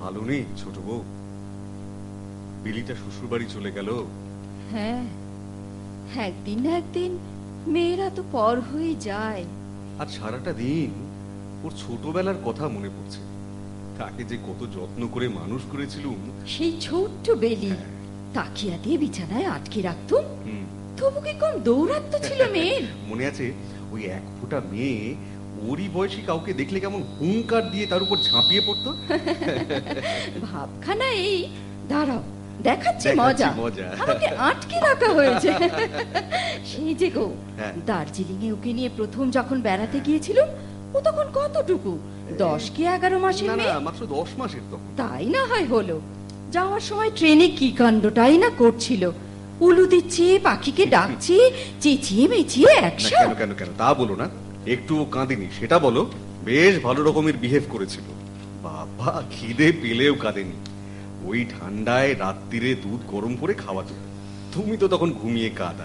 ভালো নেই ছোট বউ। বিলিটা শ্বশুর বাড়ি চলে গেল। হ্যাঁ, একদিন না একদিন মেয়েরা তো পর হয়ে যায়। আর সারাটা দিন ওর ছোটবেলার কথা মনে পড়ছে। তাকে যে কত যত্ন করে মানুষ করেছিলুম। সেই ছোট্ট বেলি তাকিয়া দিয়ে বিছানায় আটকে রাখতুম, হুম, তবু কি কম দৌরাত্ম ছিল মেয়ের। মনে আছে ওই এক ফোঁটা মেয়ে ওরই বয়সী কাউকে দেখলে কেমন হুঙ্কার দিয়ে তার উপর ঝাঁপিয়ে পড়তো। ভাবখানা এই, দাঁড়াও দেখাচ্ছি দেখাচ্ছি মজা। মজা। আমাকে আটকে রাখা হয়েছে। সেই যে গো, হ্যাঁ। দার্জিলিং এ ওকে নিয়ে প্রথম যখন বেড়াতে গিয়েছিলাম, ও তখন কতটুকু 10 কি 11 মাসের না না, মেয়ে। মাত্র 10 মাসের তখন। তাই না হয় হলো, যাওয়ার সময় ট্রেনে কি কাণ্ডটাই না করছিল। উলু দিচ্ছে, পাখিকে ডাকছে, চেঁচিয়ে মেচিয়ে না, একশো। কেন কেন কেন তা বলো না। একটু কাঁদেনি সেটা বলো। বেশ ভালো রকমের বিহেভ করেছিল। বাবা, খিদে পেলেও কাঁদেনি। ওই ঠান্ডায় রাত্রিরে দুধ গরম করে খাওয়াতো। তুমি তো তখন ঘুমিয়ে কাঁদা।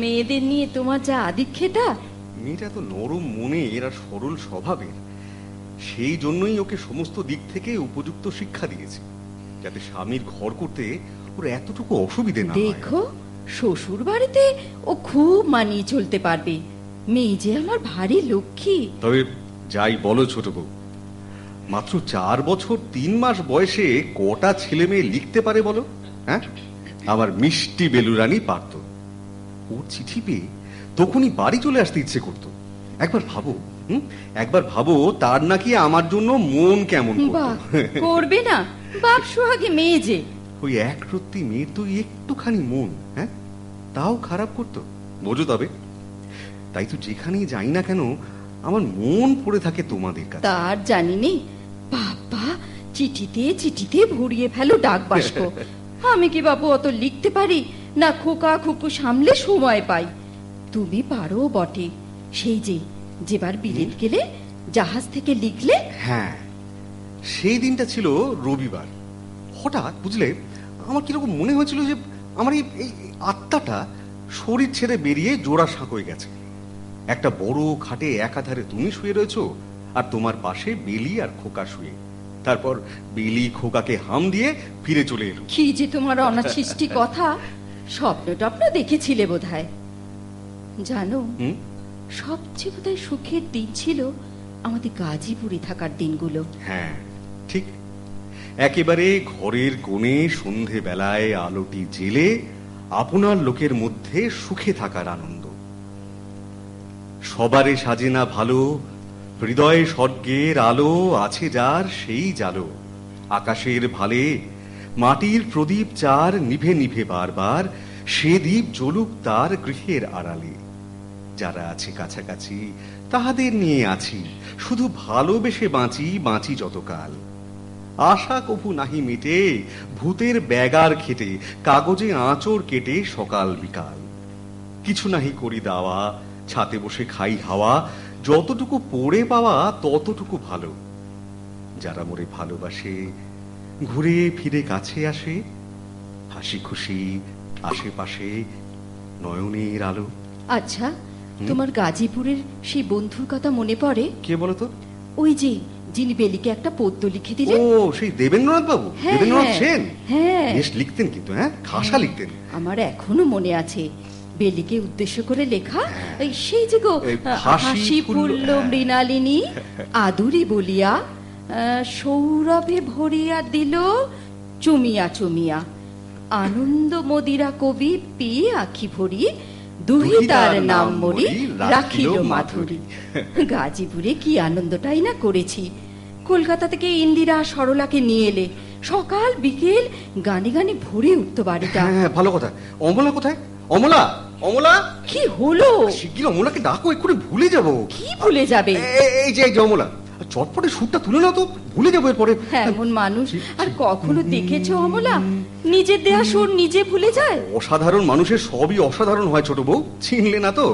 মেয়েদের নিয়ে তোমার যা আদিক্ষেতা। মেয়েটা তো নরম মনের আর সরল স্বভাবের। সেই জন্যই ওকে সমস্ত দিক থেকে উপযুক্ত শিক্ষা দিয়েছে, যাতে স্বামীর ঘর করতে ওর এতটুকু অসুবিধে না হয়। দেখো, শ্বশুর বাড়িতে ও খুব মানিয়ে চলতে পারবে। মেয়ে যে আমার ভারী লক্ষ্মী। তবে যাই বলো ছোট বউ, মাত্র 4 বছর 3 মাস বয়সে কটা ছেলে মেয়ে লিখতে পারে বলো? হ্যাঁ, আমার মিষ্টি বেলুরানি পারত। ওর চিঠি পেয়ে তখনই বাড়ি চলে আসতে ইচ্ছে করতো। একবার ভাবো, একবার ভাবো তার নাকি আমার জন্য মন কেমন করতো। বাহ, করবে না? বাপ সোহাগে মেয়ে যে। ওই একরত্তি মেয়ের তো একটুখানি মন, হ্যাঁ, তাও খারাপ করতো, বোঝো তবে। তাই তো যেখানেই যাই না কেন আমার মন পড়ে থাকে তোমাদের কাছে। তার জানি নে, বাবা চিঠিতে চিঠিতে ভরিয়ে ফেলো ডাক বাস্ক। আমি কি বাবু অত লিখতে পারি না? খোকা খুকু সামলে সময় পাই। তুমি পারো বটে। সেই যে যেবার বিলেত গেলে জাহাজ থেকে লিখলে। হ্যাঁ, সেই দিনটা ছিল রবিবার। হঠাৎ বুঝলে, আমার কিরকম মনে হয়েছিল যে আমার এই আত্মাটা শরীর ছেড়ে বেরিয়ে জোড়া সাঁক হয়ে গেছে। একটা বড় খাটে একাধারে তুমি শুয়ে রয়েছো, আর তোমার পাশে বেলি আর খোকা শুয়ে। তারপর বেলি খোকাকে হাম দিয়ে ফিরে চলে এলো। কি যে তোমার অনাছিষ্টি কথা! স্বপ্ন টপ্ন দেখেছিলে বোধহয়। জানো, সবচেয়ে বোধহয় সুখের দিন ছিল আমাদের গাজীপুরে থাকার দিনগুলো। হ্যাঁ ঠিক, একেবারে ঘরের কোণে সন্ধে বেলায় আলোটি জেলে আপনার লোকের মধ্যে সুখে থাকার আনন্দ। সবারে সাজে না ভালো, হৃদয়ে স্বর্গের আলো আছে যার সেই জালো। আকাশের ভালে মাটির প্রদীপ চার নিভে নিভে বারবার, সে দ্বীপ জ্বলুক তার গৃহের আড়ালে। যারা আছে কাছাকাছি তাহাদের নিয়ে আছি, শুধু ভালোবেসে বাঁচি বাঁচি যতকাল। আশা কভু নাহি মিটে, ভূতের ব্যাগার খেটে কাগজে আঁচড় কেটে সকাল বিকাল। কিছু নাহি করি দাওয়া, ছাতে বসে খাই হাওয়া, যতটুকু পড়ে পাওয়া ততটুকু ভালো। যারা মোরে ভালোবাসে ঘুরে ফিরে কাছে আসে, হাসি খুশি আশেপাশে নয়নের আলো। আচ্ছা, তোমার গাজীপুরের সেই বন্ধুর কথা মনে পড়ে? কে বলতো? ওই যে যিনি বেলিকে একটা পদ্য লিখে দিলেন। ও, সেই দেবেন্দ্রনাথ বাবু। হ্যাঁ, দেবেন্দ্রনাথ সেন। হ্যাঁ, বেশ লিখতেন কিন্তু, হ্যাঁ, খাসা লিখতেন। আমার এখনো মনে আছে বেলিকে উদ্দেশ্য করে লেখা। সেই যে গো, হাসি ফুলল মৃণালিনী আদুরি বলিয়া, সৌরভে ভরিয়া দিল চুমিয়া চুমিয়া, আনন্দ মদিরা কবি পিয়ে আখি ভরি, দুহি তার নাম মরি রাখিল মাধুরী। গাজীপুরে কি আনন্দটাই না করেছি। কলকাতা থেকে ইন্দিরা সরলাকে নিয়ে এলে সকাল বিকেল গানে গানে ভরে উঠতো বাড়িটা। হ্যাঁ, ভালো কথা। অমলা কোথায়? অমলা, অমলা! কি হলো? শিগগির অমলাকে ডাকো, এক্ষুনি ভুলে যাবো। কি ভুলে যাবে? এই যে অমলা, চটপটে সুরটা তুলে নাও তো, ভুলে যাবো এরপরে। এমন মানুষ আর কখনো দেখেছো অমলা? নিজের দেয়া সুর নিজে ভুলে যায়। অসাধারণ মানুষের সবই অসাধারণ হয় ছোট বউ, চিনলে না তো?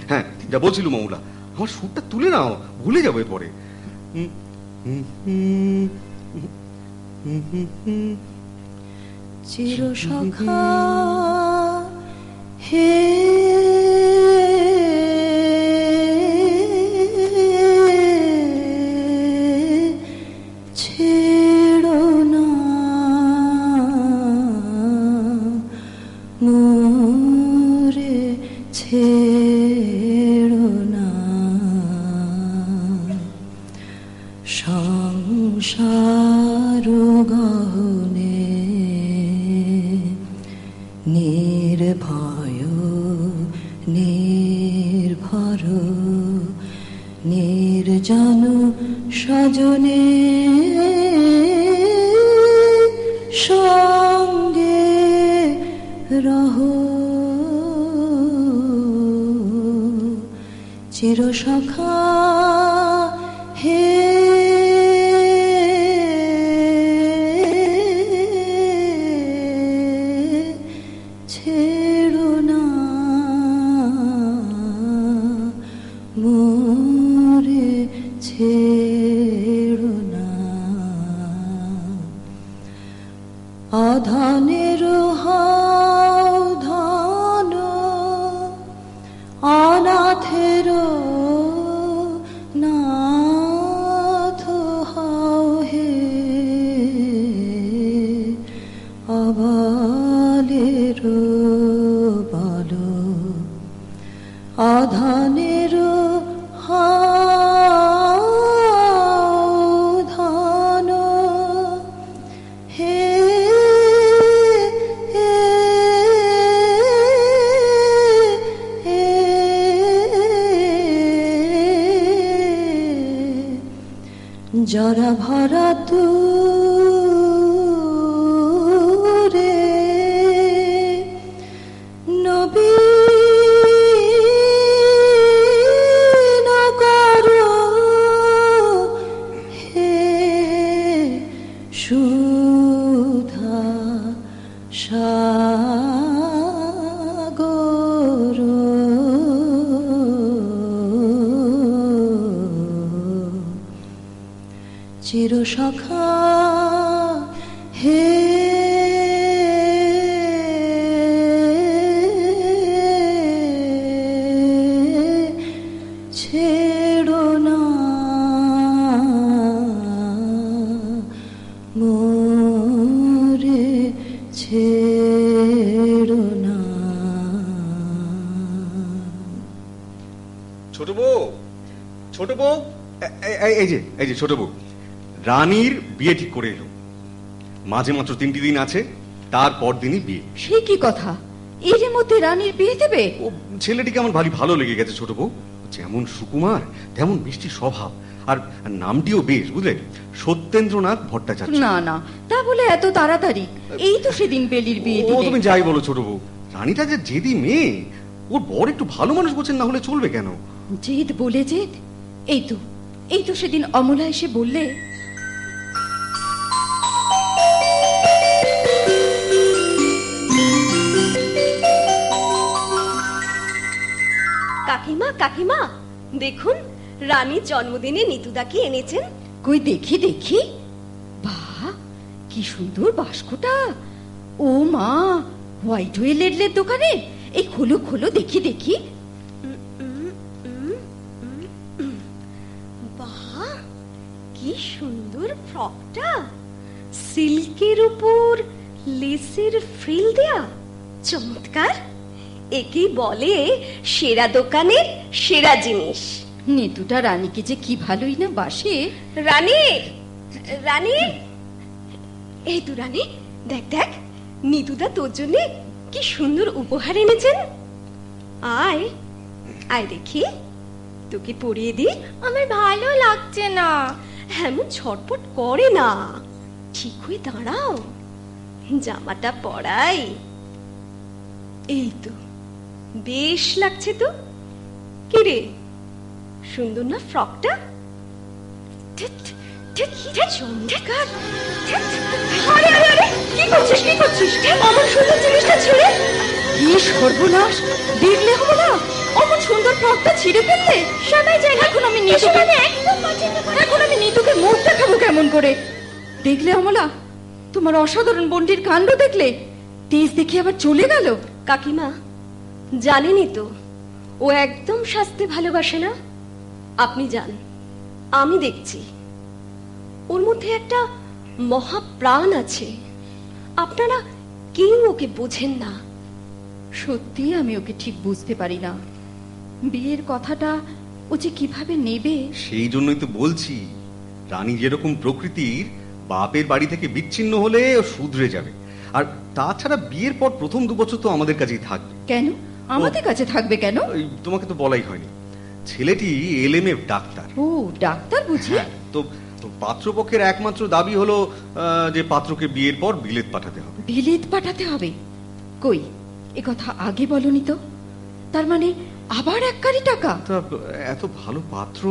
হ্যাঁ, যা বলছিলুম অমলা, আমার সুরটা তুলে নাও, ভুলে যাবো এরপরে। চির সখা হে ছেড়ো মোরে ছেড়ো না, সংসার গহনে নির্ভয় নির্ভর নির্জন সজনে সঙ্গে রহো, চিরসখা হে ছেড়ো না মোরে, ছেড়ো না। অধনের হাও ধন, অনাথের নাথ হাও হে, অবলের বল, অধনের হাও ধন হে, জরা ভরা তুরে নবীন করো হে, সুধা সাগর চিরসখা হে, ছেড়ো না মোরে, ছেড়ো না। ছোট বউ, ছোট বউ, এই যে ছোট বউ, রানীর বিয়ে ঠিক করে এলো। মাঝে মাত্র 3টি দিন আছে, তারপর দিনই বিয়ে। সে কি কথা, এর মধ্যে রানীর বিয়ে দেবে? ও ছেলেটিকে আমার ভারী ভালো লেগে গেছে ছোট বউ, যেমন সুকুমার তেমন মিষ্টি স্বভাব, আর নামটিও বেশ, বুঝলে, সত্যেন্দ্রনাথ ভট্টাচার্য। না না, তা বলে এত তাড়াতাড়ি? এই তো সেদিন বেলির বিয়ে দিলে। তুমি যাই বলো ছোট বউ, রানীটা যে জেদি মেয়ে, ওর বর একটু ভালো মানুষ বলছেন, না হলে চলবে কেন? জেদ বলে জেদ? এই তো সেদিন অমলা এসে বললে, কাকিমা কাকিমা দেখুন, রানীর জন্মদিনে নিতুদাকে এনেছেন। কই দেখি দেখি, বাহ কি সুন্দর বাস্কটা! ও মা, হোয়াইট ওয়েলের দোকানে? এই খোলো খোলো দেখি দেখি। বাহ, কি সুন্দর ফ্রকটা! সিল্কের উপর লেসের ফ্রিল দেয়া, চমৎকার! একেই বলে সেরা দোকানের সেরা জিনিস। নিতুটা রানীকে যে কি ভালোই না বাসে। রানী, রানী, এই তো রানী, দেখ দেখ, নিতুদা তোর জন্য কি সুন্দর উপহার এনেছেন। আয় আয় দেখি, তোকে পরিয়ে দি। আমার ভালো লাগছে না। এমন ছটপট করে না, ঠিক হয়ে দাঁড়াও, জামাটা পরাই। এই তো বেশ লাগছে তো। কি রে, সুন্দর না ফ্রকটা? চমৎকার! আরে আরে আরে, কি করছিস কি করছিস? আমার সুন্দর জিনিসটা ছেড়ে! কি সর্বনাশ, দেখলে হলো না, অমন সুন্দর ফ্রকটা ছিঁড়ে ফেললে। সবাই জানে এখন আমি নিতুকে মুখ দেখাবো কেমন করে? দেখলে অমলা, তোমার অসাধারণ বন্ডির কাণ্ড দেখলে? তেজ দেখে আবার চলে গেল। কাকিমা জানেনই তো, ও একদম সাজতে ভালোবাসে না। আপনি যান, আমি দেখছি। ওর মধ্যে একটা মহাপ্রাণ আছে, আপনারা কেউ ওকে বোঝেন না। সত্যি আমি ওকে ঠিক বুঝতে পারি না। বিয়ের কথাটা ও যে কিভাবে নেবে। সেই জন্যই তো বলছি, রানী যেরকম প্রকৃতির, বাপের বাড়ি থেকে বিচ্ছিন্ন হলে ও শুধরে যাবে। আর তাছাড়া বিয়ের পর প্রথম 2 বছর তো আমাদের কাছেই থাকবে। কেন আমাদের কাছে থাকবে কেন? তোমাকে তো বলাই হয়নি, ছেলেটি এলএমএ ডাক্তার। ও ডাক্তার বুঝি। তো পাত্রপক্ষের একমাত্র দাবি হলো যে পাত্রকে বিয়ের পর বিলেত পাঠাতে হবে। বিলেত পাঠাতে হবে? কই, এ কথা আগে বলনি তো। তার মানে আবার 1 কারি টাকা? এত ভালো পাত্র,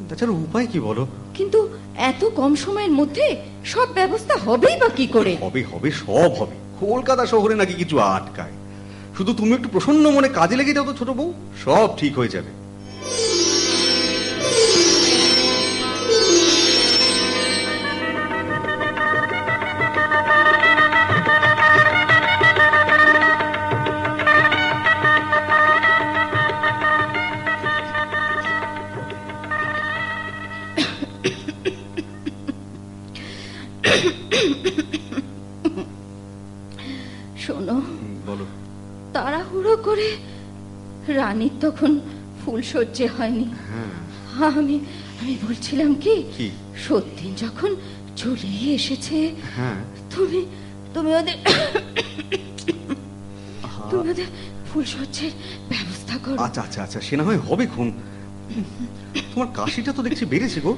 তাছাড়া উপায় কি বলো? কিন্তু এত কম সময়ের মধ্যে সব ব্যবস্থা হবেই বা কি করে? হবে হবে, সব হবে। কলকাতা শহরে নাকি কিছু আটকায়? শুধু তুমি একটু প্রসন্ন মনে কাজে লেগে যাও তো ছোট বউ, সব ঠিক হয়ে যাবে। শোনো, বলো। তাড়াহুড়ো করে রানীর তখন ফুলসজ্জে হয়নি। আমি আমি বলছিলাম কি, সত্যিন যখন চলে এসেছে, তুমি তুমি ওদের তুমি ওদের ফুলসজ্জের ব্যবস্থা করো। আচ্ছা আচ্ছা আচ্ছা, সে না হয় হবে খুন। তোমার কাশিটা তো দেখছি বেড়েছে গো।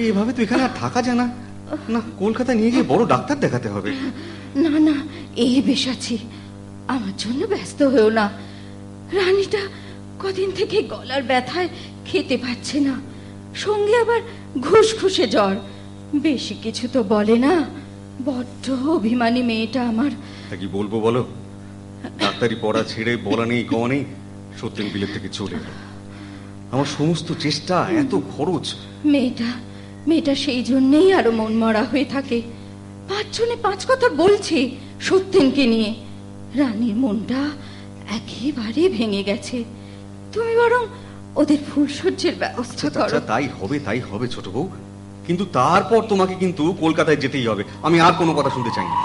এভাবে তো এখানে আর থাকা যায় না। না, কলকাতা নিয়ে গিয়ে বড় ডাক্তার দেখাতে হবে। না না, এই বেশ আছি, আমার জন্য ব্যস্ত হয়েও না। রানীটা কদিন থেকে গলার ব্যথায় খেতে পাচ্ছে না, সঙ্গে আবার ঘুষঘুষে জ্বর। বেশি কিছু তো বলে না, বড্ড অভিমানী মেয়েটা আমার। তা কি বলবো বলো, ডাক্তারি পড়া ছেড়ে বলা নেই কওয়া নেই সত্যেন বিলেত থেকে চলে গেল। আমার সমস্ত চেষ্টা, এত খরচ। মেয়েটা সেই জন্যেই আরো মন মরা হয়ে থাকে। 5 জনে 5 কথা বলছে সত্যেনকে নিয়ে। রানীর মনটা একেবারে ভেঙে গেছে। তুমি বরং ওদের ফুলসজ্জের ব্যবস্থা করো। তাই হবে ছোট বউ, কিন্তু তারপর তোমাকে কিন্তু কলকাতায় যেতেই হবে। আমি আর কোনো কথা শুনতে চাই না।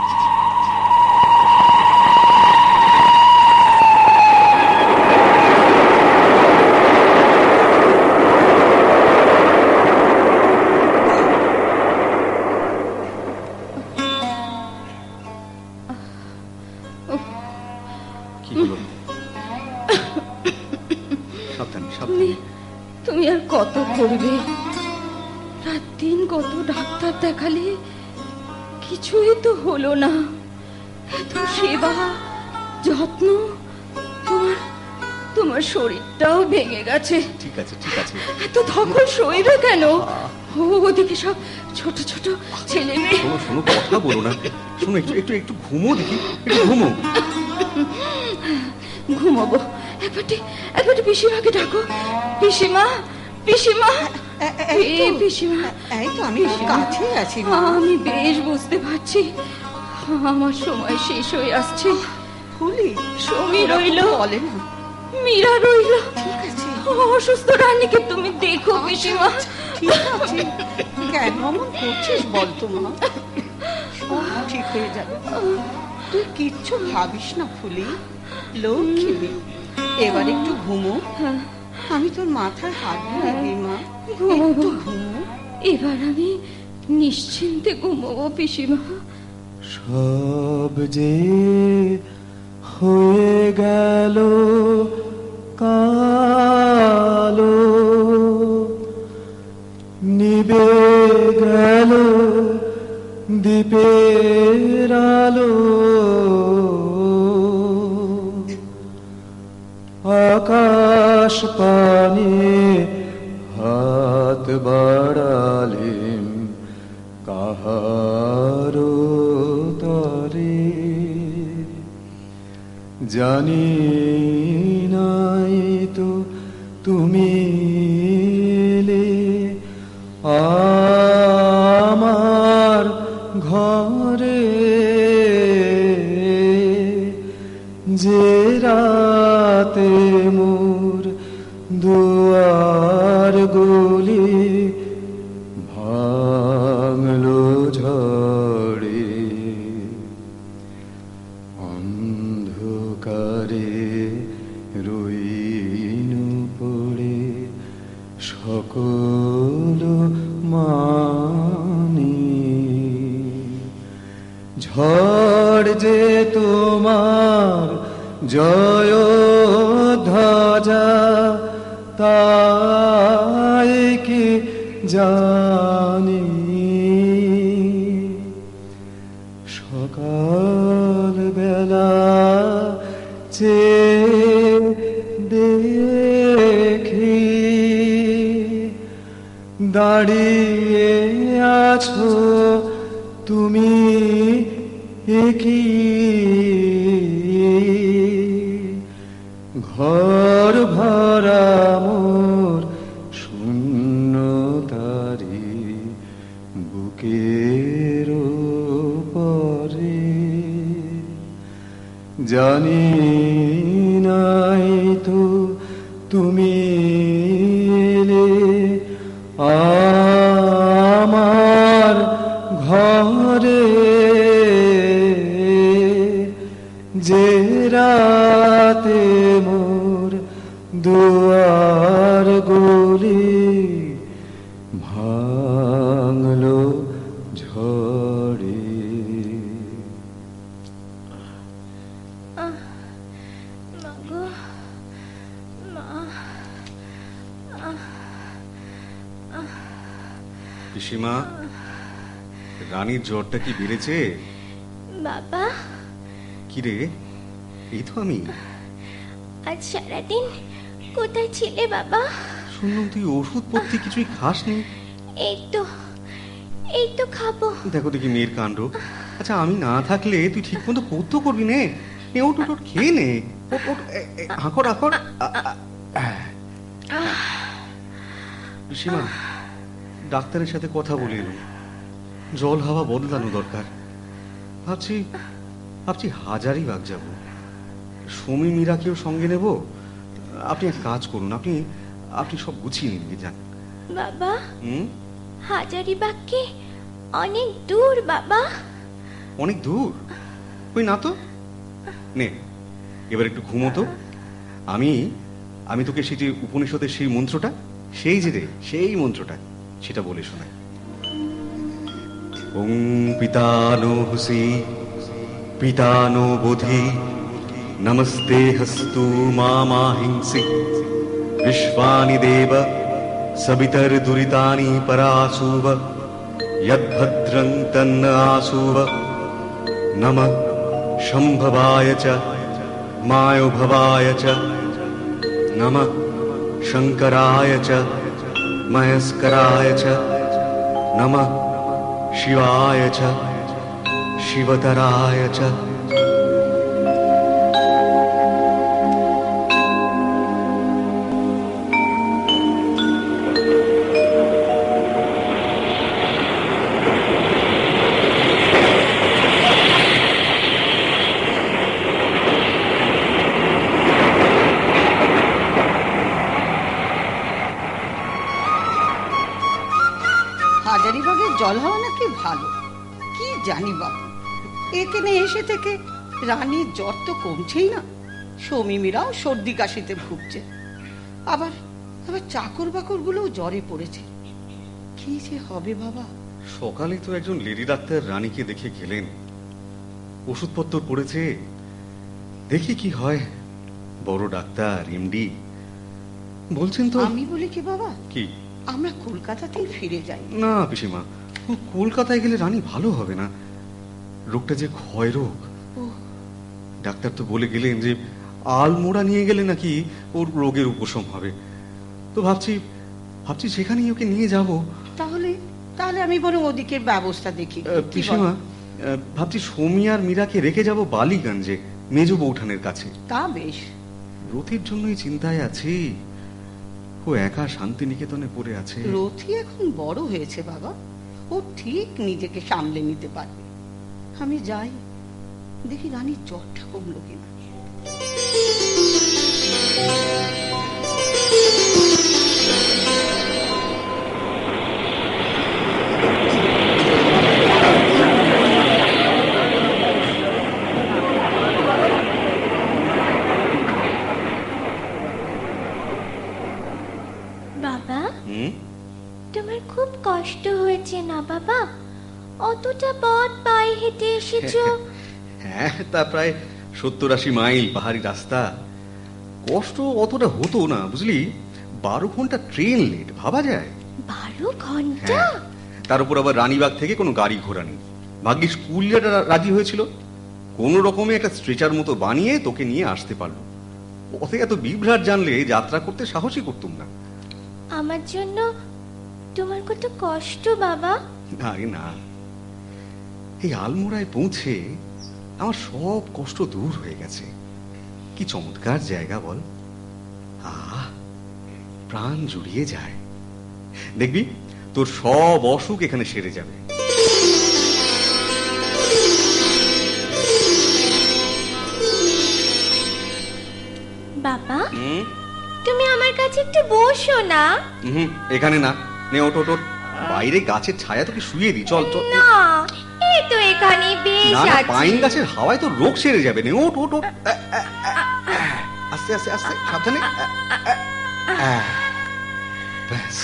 তুমি আর কত করবে? রাত দিন কত ডাক্তার দেখালে, কিছুই তো হলো না। এত সেবা যত্ন, তোমার শরীরটাও ভেঙে গেছে। ঠিক আছে এত ধকল সইবে কেন? ওদিকে সব ছোট ছোট ছেলে মেয়ে। শোনো, কথা বলো না। শোনো, একটু ঘুমো দেখি, একটু ঘুমো। ঘুমাবো। একবারটি পিসিমাকে ডাকো। পিসিমা, পিসিমা, পিসিমা। এই তো আমি কাছে আছি। আমি বেশ বুঝতে পারছি আমার সময় শেষ হয়ে আসছে। ফুলি, সমী রইল, বলে না, মীরা রইল। ঠিক আছে, অসুস্থ রানীকে তুমি দেখো পিসিমা। ঠিক আছে। কেন অমন করছিস বলতো মা? সব ঠিক হয়ে যাবে, তুই কিচ্ছু ভাবিস না ফুলি। লক্ষ্মী মেয়ে, এবার একটু ঘুমো। আমি তোর মাথায় হাত দিই মা। ঘুমো, এবার আমি নিশ্চিন্তে ঘুমোবো পিসিমা। সব যে হয়ে গেল কালো, নিবে গেল দীপের আলো, আকাশ পানে হাত বাড়ালেম কাহারো তরে, জানি নাই তো তুমি এলে আমার ঘরে, যে রাতে মোর দুয়ার গুলি ভাঙলো ঝড়ে, অন্ধকারে রইনু পড়ে সকল মানি। ঝড় যে তোমার জয় ধ্বজা তাই কি জানি। সকাল বেলা দেখি দাঁড়িয়ে আছো তুমি একই, ঘর ভরা মোর শূন্য তারি বুকের পরে। জানি নাই তো তুমি এলে আমার ঘরে, যে রাতে মোর দুয়ার গলি ভাঙলো ঝড়ে। মাগো, মা, পিসিমা, রানীর জ্বরটা কি বেড়েছে? বাবা, কি রে? এই তো আমি। আজ সারাদিন কোথায় ছিলে বাবা? শুনলাম তুই ওষুধপত্র কিছুই খাসনি। এই তো খাবো। দেখো দেখি মেয়ের কাণ্ড। আচ্ছা, আমি না থাকলে তুই ঠিক মতো পড়তো করবি নে। ওট ওট ওট, খেয়ে নে। ওট ওট, হাঁকর হাঁকর। পিসিমা, ডাক্তারের সাথে কথা বলে এলো, জল হাওয়া বদলানো দরকার। ভাবছি হাজারিবাগ যাব, সমী মীরাকেও সঙ্গে নেব। আপনি এক কাজ করুন, আপনি সব গুছিয়ে নিন, যান। বাবা, হাজারিবাগ কি অনেক দূর বাবা? অনেক দূর? ওই না তো। নে, এবার একটু ঘুমোতো। আমি তোকে সেই যে উপনিষদের সেই মন্ত্রটা, সেই মন্ত্রটা সেটা বলে শোনাই। ওং পিতানো হুসি পিতানো বোধি নমস্তে হস্তু মামাহিংসি বিশ্বানি দেব সবিতর দুরিতানি পরাসুব यद्भद्रं तन्न आसुव नमः शंभवाय च मायोभवाय च नमः शंकराय च महेस्कराय च नमः शिवाय च शिवतराय च। হাজারিবাগের জল হাওয়া নাকি ভালো, কি জানি বাবু। এখানে এসে থেকে রানীর জ্বর তো কমছেই না, সমীমিরাও সর্দি কাশিতে ভুগছে, আবার চাকর বাকর গুলোও জ্বরে পড়েছে। কি যে হবে বাবা। সকালে তো একজন লেডি ডাক্তার রানীকে দেখে গেলেন, ওষুধপত্র পড়েছে, দেখি কি হয়। বড় ডাক্তার, এমডি বলছেন তো। আমি বলি কি বাবা, কি আমরা কলকাতাতেই ফিরে যাই? না পিসিমা, কলকাতায় গেলে রানী ভালো হবে না। রোগটা যে ক্ষয় রোগ। ডাক্তার তো বলে গেলেন যে আলমোড়া নিয়ে গেলে নাকি ওর রোগের উপশম হবে। তো ভাবছি সেখানেই ওকে নিয়ে যাব। তাহলে আমি বরং ওদিকের ব্যবস্থা দেখি। পিসিমা, ভাবছি সমী আর মীরাকে রেখে যাব বালিগঞ্জে, মেজ বৌঠানের কাছে। তা বেশ। রথির জন্যই চিন্তায় আছি। ও একা শান্তিনিকেতনে পড়ে আছে। রথি এখন বড় হয়েছে বাবা, ও ঠিক নিজেকে সামলে নিতে পারবে। আমি যাই, দেখি রানীর জ্বরটা কমলো কিনা। হুম? তোমার খুব কষ্ট হয়েছে না বাবা? অতটা পথ পায়ে হেঁটে এসেছো। হ্যাঁ, তা প্রায় 70-80 মাইল পাহাড়ি রাস্তা। কষ্ট অতটা হতো না, বুঝলি। 12 ঘন্টা ট্রেন লেট, ভাবা যায়? 12 ঘন্টা? হ্যাঁ, তার উপর আবার রানীবাগ থেকে কোনো গাড়ি ঘোড়া নেই। ভাগ্যিস স্কুলটা রাজি হয়েছিল, কোন রকমে একটা স্ট্রেচার মতো বানিয়ে তোকে নিয়ে আসতে পারলো। পথে এত বিভ্রাট জানলে যাত্রা করতে সাহসই করতুম না। আমার জন্য তোমার কত কষ্ট বাবা। আরে না, এই আলমোড়ায় পৌঁছে আমার সব কষ্ট দূর হয়ে গেছে। কি চমৎকার জায়গা বল। প্রাণ জুড়িয়ে যায়। দেখবি তোর সব অসুখ এখানে সেরে যাবে। বাবা, তুমি আমার কাছে একটু বসো না। এখানে না, নে ওঠ ওঠ, বাইরে গাছের ছায়া তোকে শুয়ে দি। চল চল। না, এই তো এখানে বেশ না, আছে। পাইন গাছের হাওয়ায় তো রোগ সেরে যাবে। নে ওঠ ওঠ ওঠ। আস্তে আস্তে আস্তে, সাবধানে। ব্যাস,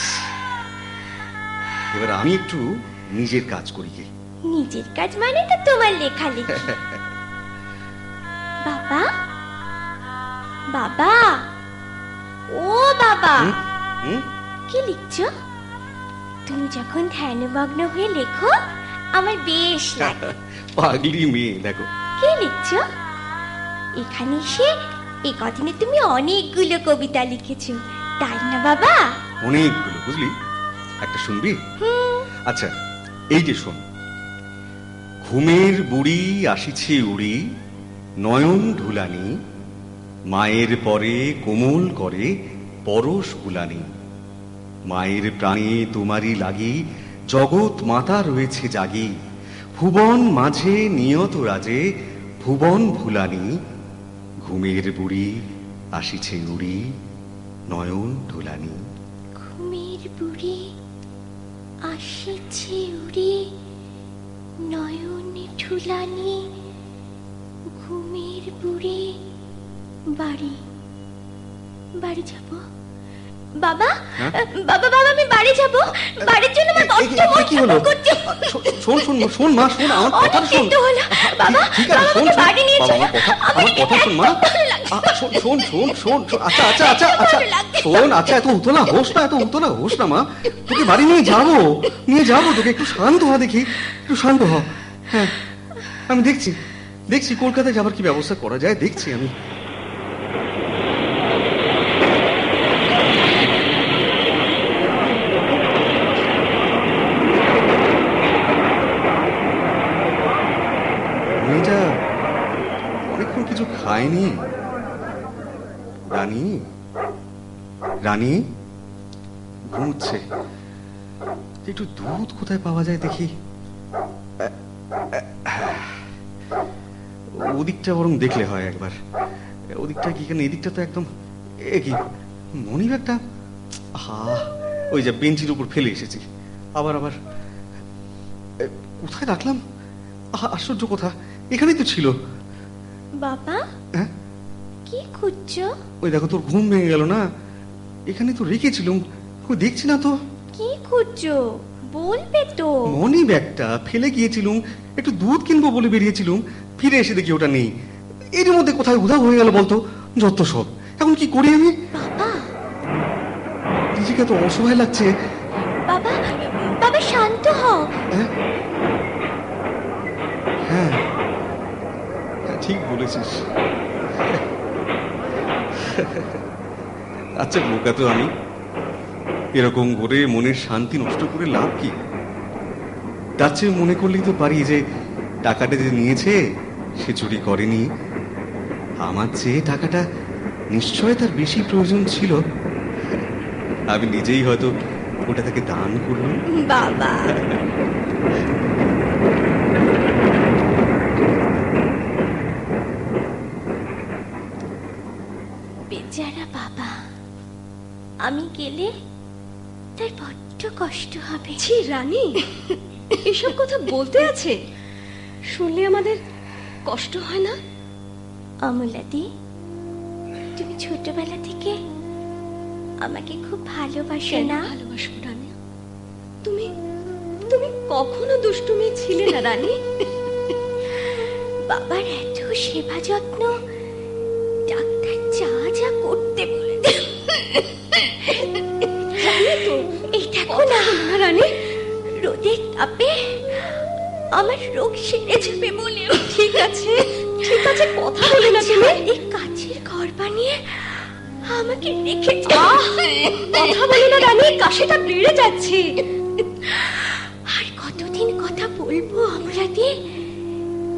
এবার আমি একটু নিজের কাজ করি গে। নিজের কাজ মানে তো তোমার লেখালেখি। বাবা, বাবা, ও বাবা, কি লিখছো? তুমি যখন ধ্যানমগ্ন হয়ে লেখো আমার বেশ লাগে। পাগলি মেয়ে, দেখো কি লিখছো? এখানে এসে এই কদিনে তুমি অনেকগুলো কবিতা লিখেছো, তাই না বাবা? অনেকগুলো, বুঝলি। একটা শুনবি? আচ্ছা, এই যে শোন। ঘুমের বুড়ি আসিছে উড়ি, নয়ন ঢুলানি, মায়ের পরে কোমল করে পরশ বুলানি। মায়ের প্রাণে তোমারই লাগি, জগৎ মাতা রয়েছে জাগি। ভুবন মাঝে নিয়ত রাজে, ভুবন ভুলানি। ঘুমের বুড়ি আসিছে উড়ি, নয়ন ঢুলানি। ঘুমের বুড়ি আসিছে উড়ি, নয়নে ঠুলানি। ঘুমের বুড়ি বাড়ি বাড়ি যাব। বাবা, বাবা, বাবা, আমি বাড়ি যাব। বাড়ির জন্য আমার কত কি হলো? শোন শোন শোন মা, শোন আমার কথা শোন। বাবা, ঠিক আছে, শোন শোন বাড়ি নিয়ে চলো। আমার কথা শোন মা। শোন শোন শোন শোন। আচ্ছা আচ্ছা আচ্ছা আচ্ছা শোন। আচ্ছা, এত উতলা হোস না, এত উতলা হোস না মা। তোকে বাড়ি নিয়ে যাবো তোকে। একটু শান্ত হ দেখি, একটু শান্ত হ। হ্যাঁ, আমি দেখছি কলকাতায় যাবার কি ব্যবস্থা করা যায়, দেখছি আমি। মেয়েটা অনেকক্ষণ কিছু খায়নি। রানী, রানী ঘুমোচ্ছে। একটু দুধ কোথায় পাওয়া যায় দেখি। ওদিকটা বরং দেখলে হয় একবার। ওদিকটা কি, কেন এদিকটা তো একদম। কি মনি ব্যাগটা? ওই যে বেঞ্চির উপর ফেলে এসেছি। আবার কোথায় রাখলাম? আশ্চর্য কথা, এখানেই তো ছিল। বাবা, হ্যাঁ, কি খুঁজছো? ওই দেখো, তোর ঘুম ভেঙে গেল না? এখানে তো রেখেছিলাম, দেখছি না তো। কি খুঁজছো বলবে তো? মনি ব্যাগটা ফেলে গিয়েছিলাম, একটু দুধ কিনবো বলে বেরিয়েছিলাম, ফিরে এসে দেখি ওটা নেই। এর মধ্যে কোথায় উধাও হয়ে গেল বলতো? যত সব। এখন কি করি আমি? বাবা, নিজেকে তো অসহায় লাগছে। বাবা, বাবা, শান্ত হও। হ্যাঁ, ঠিক বলেছিস। আচ্ছা, বোকা তো আমি। এরকম করে মনের শান্তি নষ্ট করে লাভ কি? তার চেয়ে মনে করলেই তো পারি যে টাকাটা যে নিয়েছে সে চুরি করেনি। আমার চেয়ে টাকাটা নিশ্চয় তার বেশি প্রয়োজন ছিল। আমি নিজেই হয়তো ওটা তাকে দান করলাম। বাবা, বেচারা বাবা, আমি গেলে তার বড্ড কষ্ট হবে। ছি রানী, এসব কথা বলতে আছে? শুনলে আমাদের কষ্ট হয় না? অমলাদি, তুমি ছোটবেলা থেকে আমাকে খুব ভালোবাসে না? ভালোবাসবো রানী? তুমি তুমি কখনো দুষ্টু মেয়ে ছিলে না রানী। বাবার এত সেবা যত্ন, ডাক্তার যা যা করতে বলে এই দেখো না রানী, রোদের তাপে আমার রোগ সেরে যাবে বলে। ঠিক আছে ঠিক আছে, কথা বলে না তুমি। এই কাচের ঘর বানিয়ে আমাকে রেখে কথা বলে না রানী, কাশিটা বেড়ে যাচ্ছে। আর কতদিন কথা বলবো আমরা দিয়ে?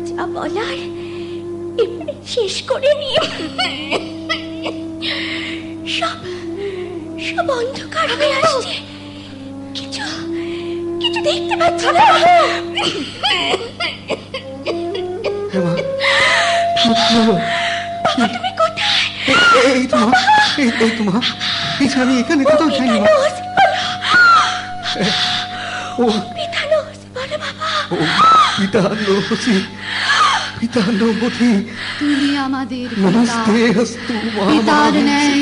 যা বলার এবারে শেষ করে নিয়ে সব সব অন্ধকার হয়ে আসছে, কিছু কিছু দেখতে পাচ্ছি না। বাবা তুমি কোথায়? এই তো মা, এই তো মা, এই যে আমি এখানে কোথাও যাইনি মা। ও পিতানোস বলো বাবা। ও পিতা লোচি, পিতা লোপথি, তুমি আমাদের নমস্তে অস্তু পিতার ন্যায়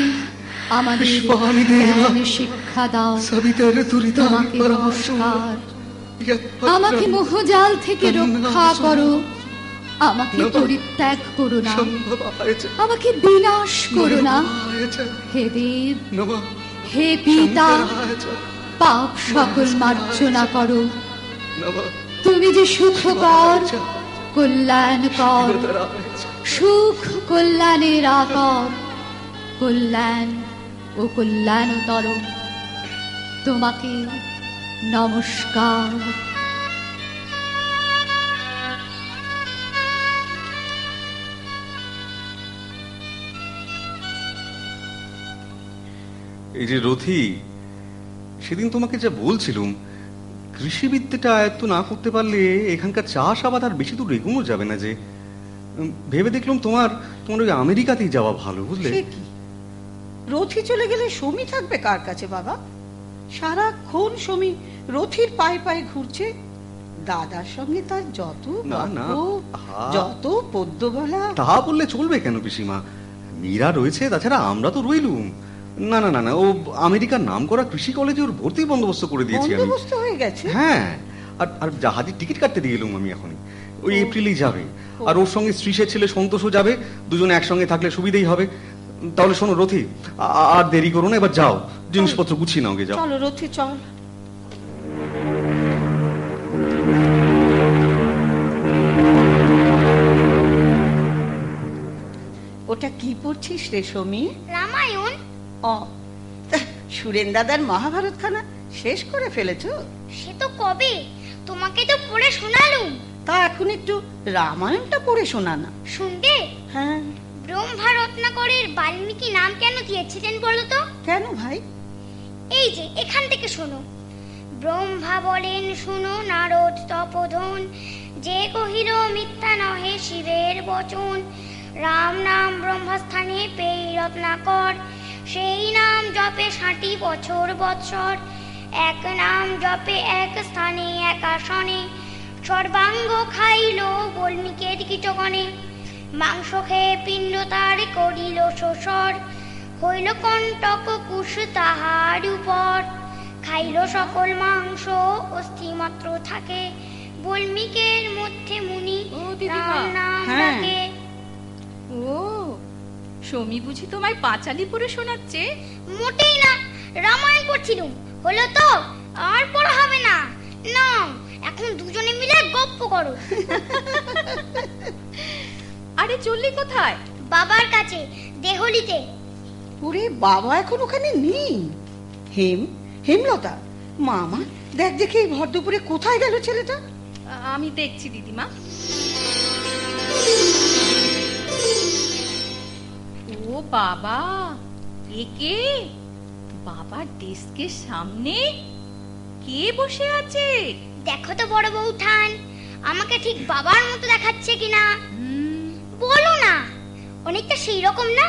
আমাদের পুষ্পাণি দেবা, জ্ঞান শিক্ষা দাও। সবিতার দুরিতা তোমাকে নমস্কার। আমাকে মোহজাল থেকে রক্ষা করো, আমাকে পরিত্যাগ করো না, আমাকে বিনাশ করো না। হে দেব, হে পিতা, পাপ সকল মার্জনা করো। তুমি যে সুখকর, কল্যাণকর, সুখ কল্যাণের আকর, কল্যাণ ও কল্যাণতর, তোমাকে নমস্কার। এই যে রথি, সেদিন তোমাকে যা বলছিলুম, কৃষিবিদ্যাটা আয়ত্ত না করতে পারলে এখানকার চাষাবাদ আর বেশি দূর এগোনো যাবে না। যে ভেবে দেখলাম তোমার তোমার ওই আমেরিকাতেই যাওয়া ভালো, বুঝলে? সে কি, রথি চলে গেলে সমী থাকবে কার কাছে বাবা? সারাক্ষণ সমী রথির পায়ে পায়ে ঘুরছে। দাদার সঙ্গে তার যত না, না, গল্প, যত পদ্য বলা। তা বললে চলবে কেন পিসিমা? মীরা রয়েছে, তাছাড়া আমরা তো রইলুম। না না না না, ও আমেরিকার নাম করা কৃষি কলেজে ওর ভর্তি বন্দোবস্ত করে দিয়েছি আমি। বন্দোবস্ত হয়ে গেছে? হ্যাঁ, আর আর জাহাজের টিকিট কাটতে দিয়ে এলুম আমি এখনই। ওই এপ্রিলেই যাবে। আর ওর সঙ্গে শ্রীশের ছেলে সন্তোষও যাবে। দুজনে একসঙ্গে থাকলে সুবিধেই হবে। তাহলে শোনো রথি, আর দেরি করো না, এবার যাও, জিনিসপত্র গুছিয়ে নাও গে, যাও। চলো রথি চল। ওটা কি পড়ছিস রে সমী? রামায়ণ। ও, সুরেন দাদার মহাভারত খানা শেষ করে ফেলেছো? সে তো কবে, তোমাকে তো পড়ে শোনালুম। তা এখন একটু রামায়ণটা পড়ে শোনা না। শুনবে? হ্যাঁ। ব্রহ্মা রত্নাকরের বাল্মীকি নাম কেন দিয়েছিলেন বলো তো? কেন ভাই? এই যে এখান থেকে শোনো। ব্রহ্মা বলেন শুনো নারদ তপোধন, যে কহিল মিথ্যা নহে শিবের বচন। রাম নাম ব্রহ্মস্থানে পেই রত্নাকর, সেই নাম জপে 60 বছর বৎসর। এক নাম জপে এক স্থানে এক আসনে, সর্বাঙ্গ খাইল বল্মীকের কীটকণে। মাংস খেয়ে পিণ্ড তার করিল শোষর, হইল কণ্টক কুশ তাহার উপর। খাইল সকল মাংস অস্থি মাত্র থাকে, বল্মীকের মধ্যে মুনি রাম নাম ডাকে। ও, সমী বুঝি তোমায় পাঁচালি পড়ে শোনাচ্ছে? মোটেই না, রামায়ণ পড়ছিলুম। হলো তো, আর পড়া হবে না। না, এখন দুজনে মিলে গপ্প করো। আরে চললি কোথায়? বাবার কাছে, দেহলিতে। ওরে বাবা, এখন ওখানে নেই। হেমলতা, মামা দেখ দেখি এই ভর দুপুরে কোথায় গেল ছেলেটা। আমি দেখছি দিদিমা। ও বাবা, একে বাবার ডেস্কের সামনে কে বসে আছে? দেখো তো বড় বউঠান, আমাকে ঠিক বাবার মতো দেখাচ্ছে কিনা বলো না। অনেকটা সেই রকম না?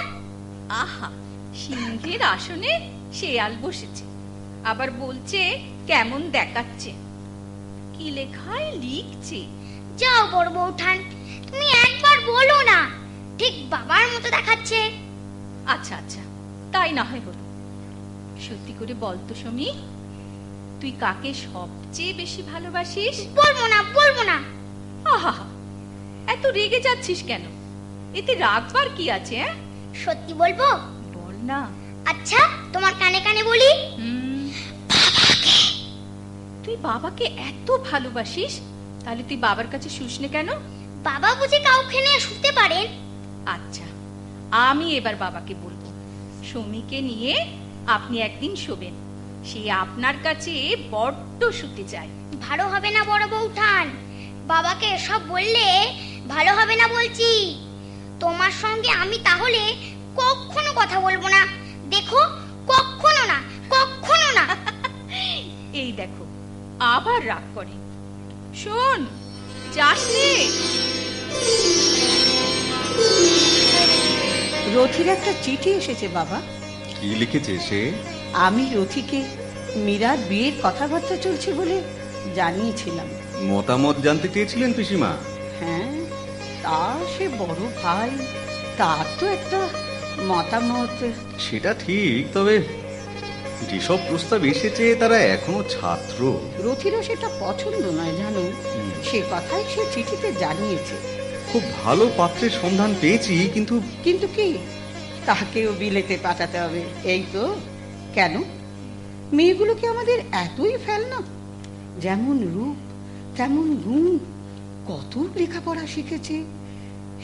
আহা, সিংহের আসনে শেয়াল বসেছে, আবার বলছে কেমন দেখাচ্ছে। কি লেখায় লিখছে? যাও বড় বউঠান, তুমি একবার বলো না ঠিক বাবার মতো দেখাচ্ছে। আচ্ছা আচ্ছা, তাই না হয় হলো। সত্যি করে বলতো সমী, তুই কাকে সবচেয়ে বেশি ভালোবাসিস? বলবো না, বলবো না। আহা, এত রেগে যাচ্ছিস কেন? এতে রাগবার কি আছে? সত্যি বলবো? বল না। আচ্ছা, তোমার কানে কানে বলি। তুই বাবাকে এত ভালোবাসিস, তাহলে তুই বাবার কাছে শুসনে কেন? বাবা বুঝি কাউকে নিয়ে শুতে পারেন? আচ্ছা, আমি এবার বাবাকে বলবো সমীকে নিয়ে আপনি একদিন শোবেন। সে আপনার কাছে বড্ড শুতে চায়। ভালো হবে না বড় বউঠান, বাবাকে এসব বললে ভালো হবে না বলছি। তোমার সঙ্গে আমি তাহলে কখনো কথা বলবো না, দেখো, কখনো না, কখনো না। এই দেখো, আবার রাগ করে। শোন, যাস রে। রথির একটা চিঠি এসেছে বাবা। কি লিখেছে সে? আমি রথিকে মীরার বিয়ের কথাবার্তা চলছে বলে জানিয়েছিলাম। মতামত জানতে চেয়েছিলেন পিসিমা? হ্যাঁ, তা সে বড় ভাই, তার তো একটা মতামত। সেটা ঠিক, তবে যেসব প্রস্তাব এসেছে তারা এখনো ছাত্র। রথিরও সেটা পছন্দ নয় জানো, সে কথাই সে চিঠিতে জানিয়েছে। খুব ভালো পাত্রের সন্ধান পেয়েছি, কিন্তু কিন্তু কি, তাকেও বিলেতে পাঠাতে হবে, এই তো। কেন, মেয়েগুলো কি আমাদের এতই ফেল না? যেমন রূপ তেমন গুণ, কত লেখাপড়া শিখেছে,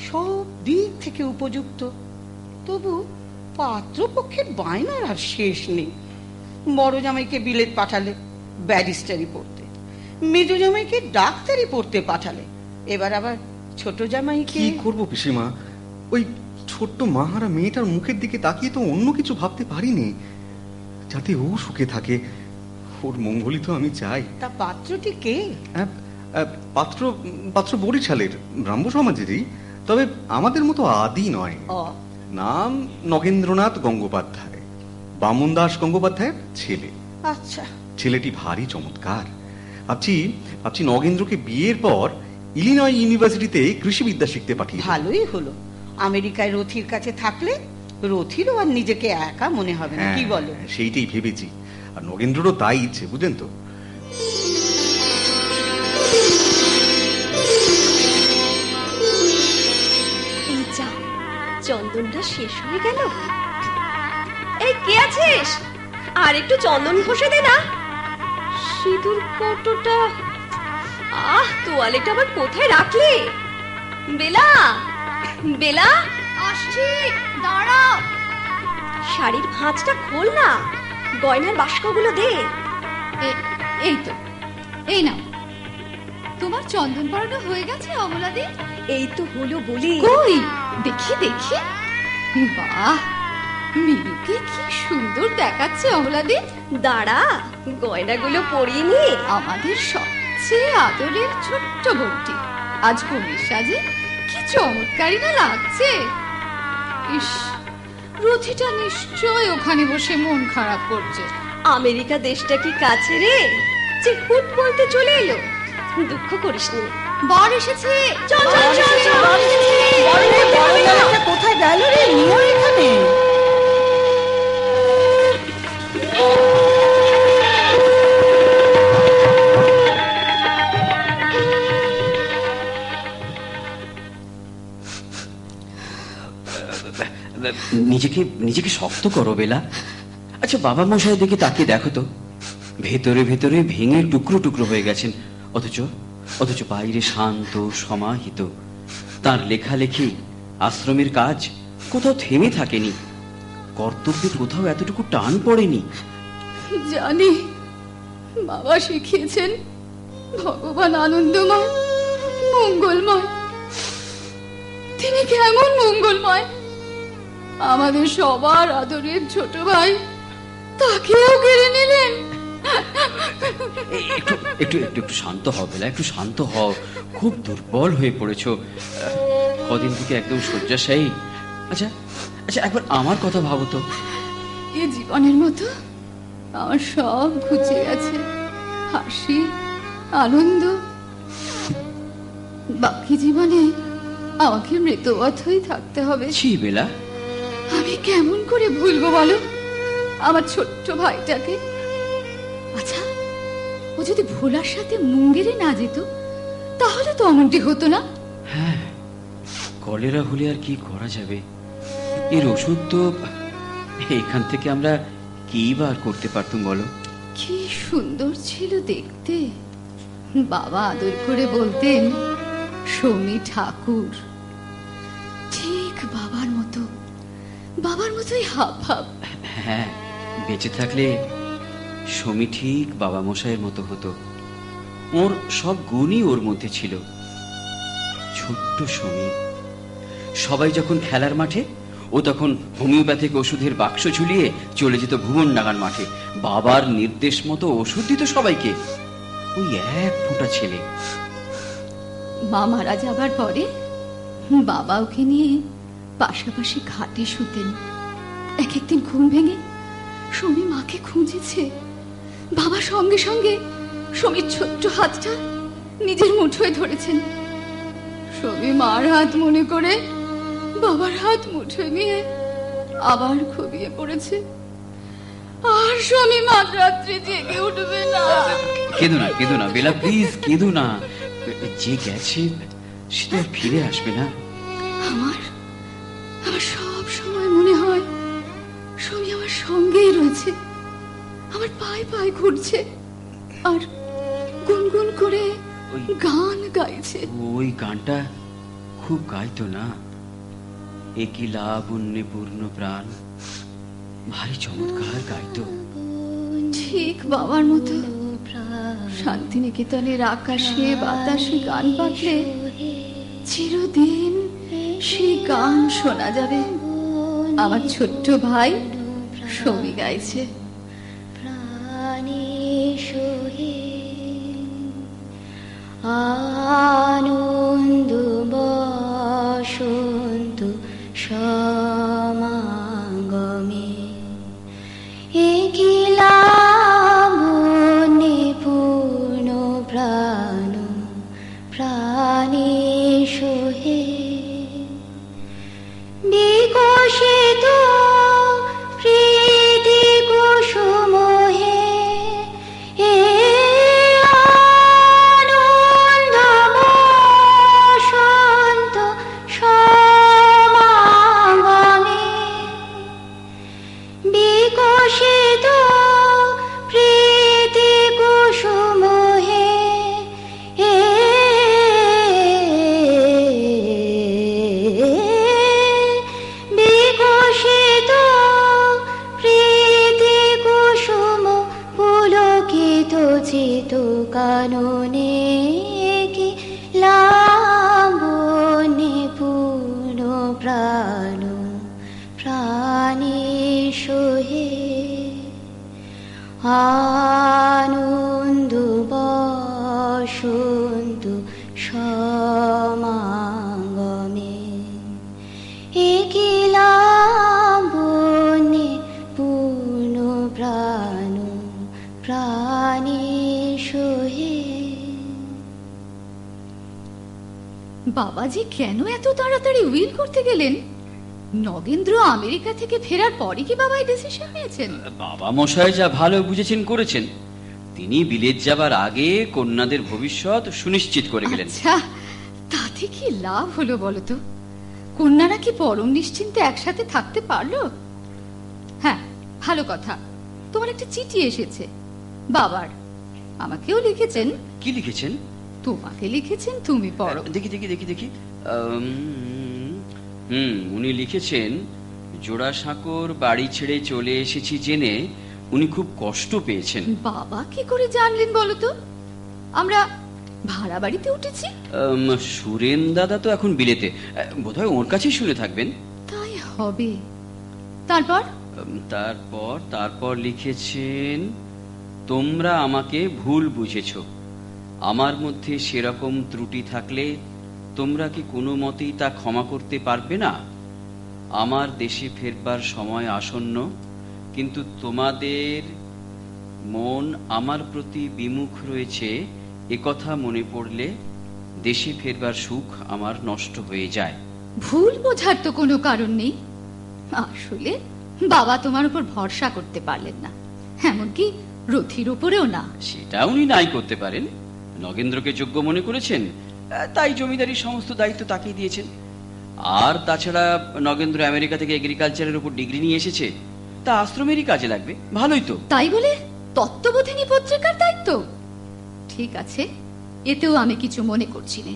সব দিক থেকে উপযুক্ত, তবু পাত্রপক্ষের বায়নার আর শেষ নেই। বড় জামাইকে বিলেত পাঠালে ব্যারিস্টারি পড়তে, মেজ জামাইকে ডাক্তারি পড়তে পাঠালে, এবার আবার ছোট জামাইকে। কি করবো পিসিমা, ওই ছোট্ট মাহারা মেয়েটার মুখের দিকে তাকিয়ে তো অন্য কিছু ভাবতে পারিনি। যাতে ও সুখে থাকে, ওর মঙ্গলই তো আমি চাই। তা পাত্রটি কে? পাত্র পাত্র বরিশালের, ব্রাহ্ম সমাজেরই, তবে আমাদের মতো আদি নয়। নাম নগেন্দ্রনাথ গঙ্গোপাধ্যায়, বামন দাস গঙ্গোপাধ্যায়ের ছেলে। আচ্ছা, ছেলেটি ভারী চমৎকার। ভাবছি নগেন্দ্রকে বিয়ের পর ইলিনয় ইউনিভার্সিটিতে কৃষিবিদ্যা শিখতে পাঠিয়ে। ভালোই হলো, আমেরিকায় রথির কাছে থাকলে রথিরও আর নিজেকে একা মনে হবে না, কি বলো? সেইটাই ভেবেছি, আর নগেন্দ্ররও তাই ইচ্ছে, বুঝলেন তো। এই যা, চন্দনটা শেষ হয়ে গেল। এই কে আছিস? আর একটু চন্দন ঘষে দে না। সিঁদুর কৌটোটা, তোয়ালেটা আবার কোথায় রাখলি? বেলা, বেলা, আসছি, দাঁড়াও। শাড়ির ভাঁজটা খোল না, গয়নার বাস্কগুলো দে। এই তো, এই নাও, তোমার চন্দন পরানো হয়ে গেছে অমলাদি? এই তো হলো বলি। কই দেখি দেখি। বাহ, মিনুকে কি সুন্দর দেখাচ্ছে অমলাদি। দাঁড়া, গয়নাগুলো পরিয়ে নি। আমাদের সবচেয়ে আদরের ছোট্ট বউটি আজ কনের সাজে কি চমৎকারই না লাগছে। ইস, রথিটা নিশ্চয় ওখানে বসে মন খারাপ করছে। আমেরিকা দেশটা কি কাছে রে, যে হুট বলতে চলে এলো? দুঃখ করিস নি, বর এসেছে। চল চল চল চল। কোথায় গেল রে? নিয়ে এখানে। নিজেকে নিজেকে শক্ত করো বেলা। আচ্ছা, বাবা মশাই দিকে তাকিয়ে দেখো তো, ভেতরে ভেতরে ভেঙে টুকরো টুকরো হয়ে গেছেন, অথচ বাইরে শান্ত সমাহিত। তার লেখালেখি, আশ্রমের কাজ কোথাও থেমে থাকেনি, কর্তব্যে কোথাও এতটুকু টান পড়েনি। জানি বাবা শিখিয়েছেন ভগবান আনন্দময়, মঙ্গলময়। তিনি কেমন মঙ্গলময়, আমাদের সবার আদরের ছোট ভাই তাকেও কেড়ে নিলেন। একটু একটু একটু একটু শান্ত হও বেলা, একটু শান্ত হও। খুব দুর্বল হয়ে পড়েছো, কদিন থেকে একদম শয্যাশায়ী। আচ্ছা আচ্ছা, একবার আমার কথা ভাবো তো। এ জীবনের মতো আমার সব ঘুচে গেছে, হাসি আনন্দ। বাকি জীবনে আমাকে মৃতবৎ হয়ে থাকতে হবে। ছি বেলা, আমি কেমন করে ভুলবো বলো? আমার ছোট্ট ভাইটাকে। আচ্ছা, ও যদি ভোলার সাথে মুঙ্গেরে না যেত তাহলে তো অমনটি হতো না। হ্যাঁ, কলেরা হলে আর কি করা যাবে? এর ওষুধ তো এখান থেকে আমরা কি বার করতে পারতুম বলো? কি সুন্দর ছিল দেখতে। বাবা আদর করে বলতেন সমী ঠাকুর। ঠিক বাবার মতো, বাবার মতোই হাব ভাব। হ্যাঁ, বেঁচে থাকলে সমী ঠিক বাবা মশাইয়ের মতো হতো। ওর সব গুণই ওর মধ্যে ছিল। ছোট্ট সমী। সবাই যখন খেলার মাঠে, ও তখন হোমিওপ্যাথিক ওষুধের বাক্স ঝুলিয়ে চলে যেত ভুবন ডাঙার মাঠে। বাবার নির্দেশ মতো ওষুধ দিত সবাইকে। ওই এক ফোঁটা ছেলে। মা মারা যাবার পরে বাবা ওকে নিয়ে পাশাপাশি খাটে শুতেন। এক একদিন ঘুম ভেঙে সমী মাকে খুঁজেছে। বাবা সঙ্গে সঙ্গে সমীর ছোট্ট হাতটা নিজের মুঠোয় ধরেছেন। সমী মার হাত মনে করে বাবার হাত মুঠোয় নিয়ে আবার ঘুমিয়ে পড়েছে। আর সমী মাঝরাত্রে জেগে উঠবে না। কেঁদো না, কেঁদো না বেলা, প্লিজ কেঁদো না। যে গেছে সে তো আর ফিরে আসবে না। আমার সব সময় মনে হয় সমী আমার সঙ্গেই রয়েছে, আমার পায়ে পায়ে ঘুরছে আর গুনগুন করে গান গাইছে। ওই গানটা খুব গাইতো না, একই লাবণ্যে পূর্ণ প্রাণ। ভারী চমৎকার গাইতো। ঠিক বাবার মতো শান্তিনিকেতনের আকাশে বাতাসে গান বাজলে চিরদিন সেই গান শোনা যাবে। আমার ছোট্ট ভাই সমী গাইছে। আনন্দ বসন্ত সমাগমে একিলা মনে পূর্ণ প্রাণ প্রাণে সোহে বিকশিত প্রীতি কুসুমহে এ আনন্দ বসন্ত সমাগমে বিকশিত প্রীতি কুসুমহে এ বিকশিত প্রীতি কুসুম পুলকিত চিত কাননে কি লাবণ্যে পূর্ণ প্রাণ প্রাণে সোহে আনন্দ বসন্ত সমাগমে একই লাবণ্যে পূর্ণ প্রাণ প্রাণে সোহে। বাবাজি কেন এত তাড়াতাড়ি উইল করতে গেলেন? নগেন্দ্র আমেরিকা থেকে ফেরার পরে কি বাবা এই ডিসিশন নিয়েছেন? বাবা মশাই যা ভালো বুঝেছেন করেছেন। তিনি বিলেত যাবার আগে কন্যাদের ভবিষ্যৎ সুনিশ্চিত করে গেলেন। আচ্ছা, তাতে কি লাভ হলো বলো তো? কন্যারা কি পরম নিশ্চিন্তে একসাথে থাকতে পারলো? হ্যাঁ, ভালো কথা, তোমার একটা চিঠি এসেছে বাবার। আমাকেও লিখেছেন। কি লিখেছেন? তোমাকে লিখেছেন, তুমি পড়ো। দেখি দেখি দেখি দেখি। উনি লিখেছেন, জোড়াসাঁকোর বাড়ি ছেড়ে চলে এসেছি জেনে উনি খুব কষ্ট পেয়েছেন। বাবা কি করে জানলেন বলো তো? আমরা ভাড়া বাড়িতে উঠেছি। সুরেন দাদা তো এখন বিলেতে, বোধহয় ওর কাছেই শুনে থাকবেন। তাই হবে। তারপর তারপর লিখেছেন, তোমরা আমাকে ভুল বুঝেছ। আমার মধ্যে সেরকম ত্রুটি থাকলে তোমরা কি কোনো মতেই তা ক্ষমা করতে পারবে না? আমার দেশে ফেরবার সময় আসন্ন, কিন্তু তোমাদের মন আমার প্রতি বিমুখ রয়েছে একথা মনে পড়লে দেশে ফেরবার সুখ আমার নষ্ট হয়ে যায়। ভুল বোঝার তো কোনো কারণ নেই। আসলে বাবা তোমার উপর ভরসা করতে পারলেন না, এমনকি রথির উপরেও না। সেটা উনি নাই করতে পারেন। নগেন্দ্রকে যোগ্য মনে করেছেন, তাই জমিদারির সমস্ত দায়িত্ব তাকেই দিয়েছেন। আর তাছাড়া নগেন্দ্র আমেরিকা থেকে এগ্রিকালচারের উপর ডিগ্রি নিয়ে এসেছে, তা আশ্রমেরই কাজে লাগবে। ভালোই তো। তাই বলে তত্ত্ববোধিনী পত্রিকার দায়িত্ব? ঠিক আছে, এতেও আমি কিছু মনে করছি না।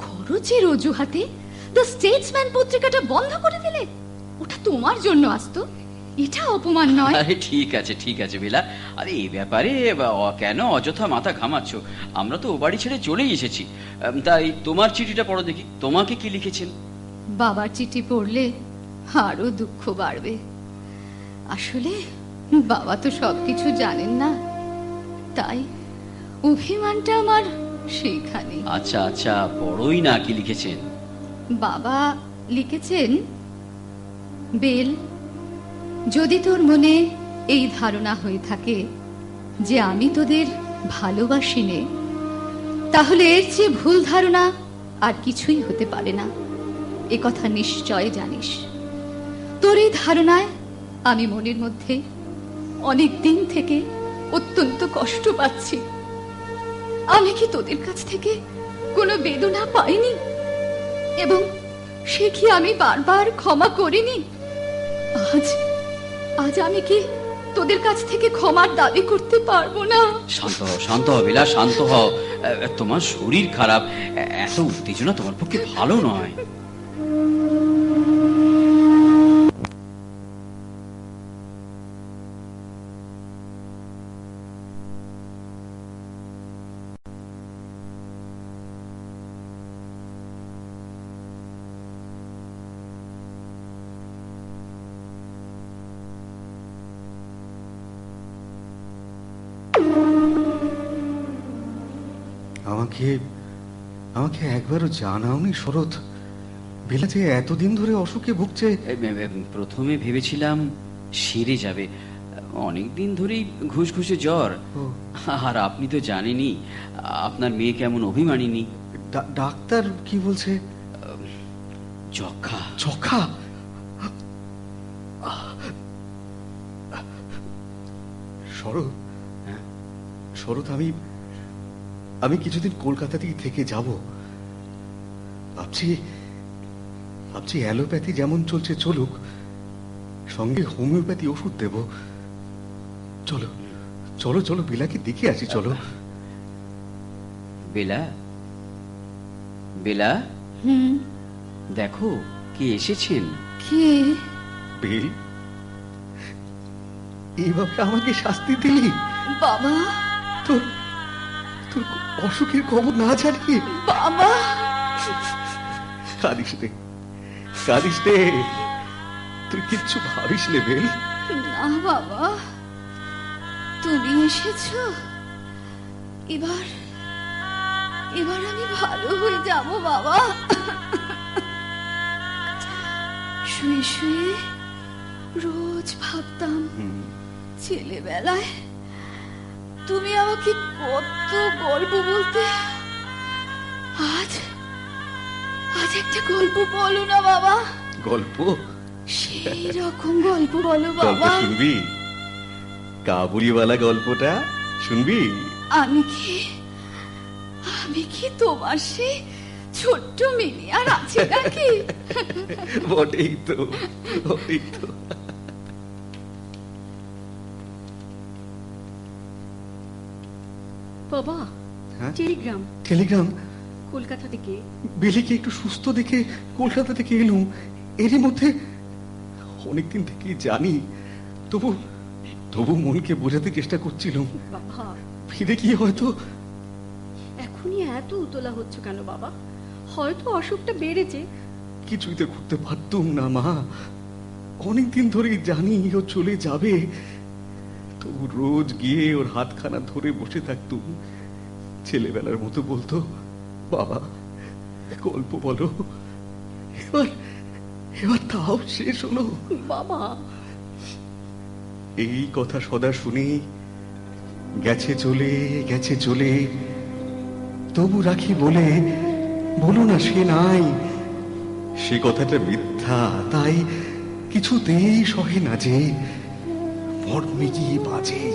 খরচের অজুহাতে দ্য স্টেটসম্যান পত্রিকাটা বন্ধ করে দিলে? ওটা তোমার জন্য আসতো, এটা অপমান নয়? আরে ঠিক আছে ঠিক আছে বেলা, আরে এই ব্যাপারে কেন অযথা মাথা ঘামাচ্ছ? আমরা তো ও বাড়ি ছেড়ে চলেই এসেছি। তাই তোমার চিঠিটা পড়ো দেখি, তোমাকে কি লিখেছেন। বাবার চিঠি পড়লে আরো দুঃখ বাড়বে। আসলে বাবা তো সবকিছু জানেন না, তাই অভিমানটা আমার সেইখানে। আচ্ছা আচ্ছা, পড়োই না, কি লিখেছেন? বাবা লিখেছেন, বেল, যদি তোর মনে এই ধারণা হয়ে থাকে যে আমি তোদের ভালোবাসি নে, তাহলে এর চেয়ে ভুল ধারণা আর কিছুই হতে পারে না। এ কথা নিশ্চয় জানিস। তোর এই ধারণায় আমি মনের মধ্যে অনেক দিন থেকে অত্যন্ত কষ্ট পাচ্ছি। আমি কি তোদের কাছ থেকে কোনো বেদনা পাইনি? এবং সে কি আমি বারবার ক্ষমা করিনি? আজ আজ আমি কি তোদের কাছ থেকে ক্ষমার দাবি করতে পারবো না? শান্ত হও বেলা, শান্ত হও। তোমার শরীর খারাপ, এত উত্তেজনা তোমার পক্ষে ভালো নয়। আমাকে আমাকে একবারও জানাওনি শরৎ, বেলা যে এতদিন ধরে অসুখে ভুগছে? প্রথমে ভেবেছিলাম সেরে যাবে, অনেকদিন ধরেই ঘুষঘুষে জ্বর। আর আপনি তো জানেনই আপনার মেয়ে কেমন অভিমানিনী। ডাক্তার কি বলছে? যক্ষা। যক্ষা? শরৎ, শরৎ, আমি কিছুদিন কলকাতাতেই থেকে যাব। ভাবছি অ্যালোপ্যাথি যেমন চলছে চলুক, সঙ্গে হোমিওপ্যাথি ওষুধ দেব। চলো চলো চলো, বেলাকে দেখে আসি। চলো। বেলা, বেলা, দেখো কে এসেছেন। কে? বেল, এইভাবে আমাকে শাস্তি দিলি? বাবা, তোর তোর অসুখের খবর না জানিয়ে? বাবা, কাঁদিস নে, কাঁদিস নে, তুই কিচ্ছু ভাবিস নে বেল। না বাবা, তুমি এসেছো, এবার আমি ভালো হয়ে যাব বাবা। শুয়ে শুয়ে রোজ ভাবতাম ছেলেবেলায় তুমি আমাকে কত গল্প বলতে। আজ একটা গল্প বলো না বাবা। গল্প? সেই রকম গল্প বলো গল্প বাবা। শুনবি? কাবুলিওয়ালা গল্পটা শুনবি? আমি কি তোমার সেই ছোট্ট মিনি আর আছে নাকি? বটেই তো, বটেই তো। বাবা, টেলিগ্রাম। টেলিগ্রাম? কলকাতা থেকে। বেলিকে একটু সুস্থ দেখে কলকাতা থেকে এলুম। এরই মধ্যে অনেকদিন থেকে জানি, তবু মনকে বোঝাতে চেষ্টা করছিলাম। বাবা, ফিরে গিয়ে হয়তো। এখনই এত উতলা হচ্ছে কেন বাবা? হয়তো অসুখটা বেড়েছে। কিছুই তো করতে পারতুম না মা। অনেকদিন ধরেই জানি ও চলে যাবে, তবু রোজ গিয়ে ওর হাতখানা ধরে বসে থাকতুম। ছেলেবেলার মতো বলতো, বাবা গল্প বলো। এবার তাও শেষ হলো। বাবা, এই কথা সদা শুনি, গেছে চলে, তবু রাখি বলে, বলো না সে নাই। সে কথাটা মিথ্যা, কিছুতেই সহে না যে মর্মে কি বাজে।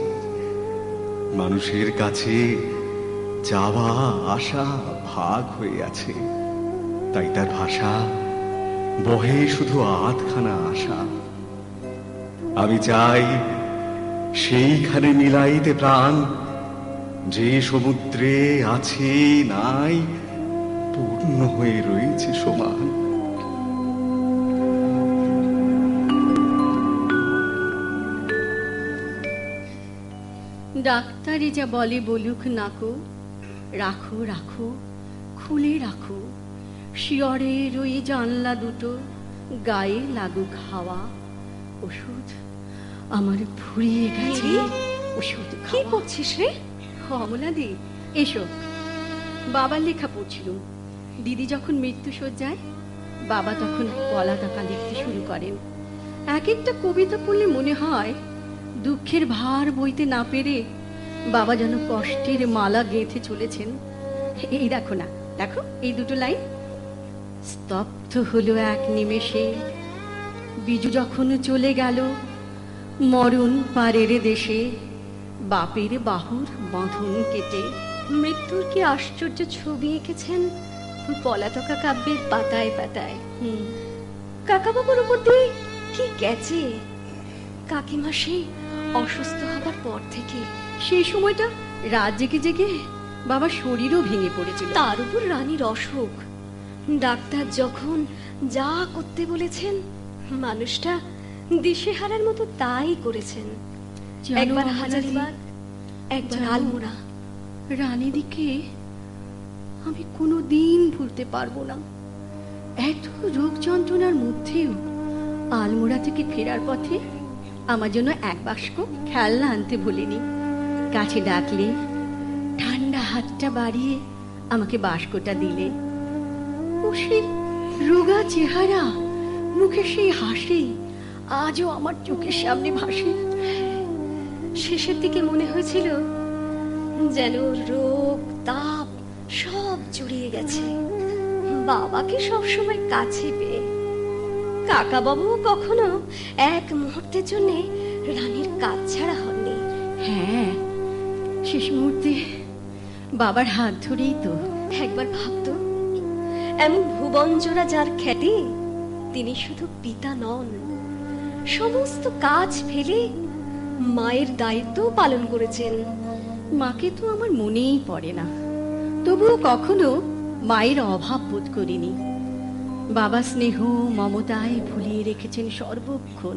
মানুষের কাছে যাওয়া আসা ভাগ হয়ে আছে, তাই তার ভাষা বহে শুধু আধখানা আশা। আমি চাই সেইখানে মিলাইতে প্রাণ, যে সমুদ্রে আছে নাই পূর্ণ হয়ে রয়েছে সমান। ডাক্তারে যা বলে বলুক নাকো, রাখো রাখো খুলে রাখো, শিয়রের ওই জানলা দুটো গায়ে লাগুক হাওয়া। ওষুধ আমার ফুরিয়ে গেছে, ওষুধ কি করছিস রে? অমলাদি এসো। বাবার লেখা পড়ছিল। দিদি যখন মৃত্যু শয্যায়, বাবা তখন পলাতকা লিখতে শুরু করেন। এক একটা কবিতা পড়লে মনে হয় দুঃখের ভার বইতে না পেরে বাবা যেন কষ্টের মালা গেঁথে চলেছেন। এই দেখো না, দেখো এই দুটো লাইন। স্তব্ধ হলো এক নিমেষে বিজু যখন চলে গেল, মরণ পারের দেশে বাপের বাহুর বাঁধন কেটে। মৃত্যুর কি আশ্চর্য ছবি এঁকেছেন পলাতকা কাব্যের পাতায় পাতায়। কাকাবাবুর উপর দিয়ে কি গেছে। কাকিমা সেই অসুস্থ হবার পর থেকে সেই সময়টা রাত জেগে জেগে বাবার শরীরও ভেঙে পড়েছিল। তার উপর রানীর অসুখ। ডাক্তার যখন যা করতে বলেছেন, মানুষটা দিশেহারার মতো তাই করেছেন। একবার হাজারিবাগ, একবার আলমোড়া। রানীদিকে আমি কোনোদিন ভুলতে পারবো না। এত রোগ যন্ত্রণার মধ্যেও আলমোড়া থেকে ফেরার পথে আমার জন্য এক বাস্ক খেলনা আনতে ভুলিনি। কাছে ডাকলে ঠান্ডা হাতটা বাড়িয়ে আমাকে বাস্কটা দিলে। ও সেই রোগা চেহারা, মুখে সেই হাসি আজও আমার চোখের সামনে ভাসে। শেষের দিকে মনে হয়েছিল যেন রোগ তাপ সব জড়িয়ে গেছে বাবাকে সবসময় কাছে পেয়ে। কাকাবাবু কখনো এক মুহূর্তের জন্য রানীর কাজ ছাড়া হননি। হ্যাঁ, শেষ মুহূর্তে বাবার হাত ধরেই তো। একবার ভাবতো, এমন ভুবনজোড়া যার খ্যাতি, তিনি শুধু পিতা নন, সমস্ত কাজ ফেলে মায়ের দায়িত্ব পালন করেছেন। মাকে তো আমার মনেই পড়ে না, তবুও কখনো মায়ের অভাব বোধ করিনি। বাবা স্নেহ মমতায় ভুলিয়ে রেখেছেন সর্বক্ষণ।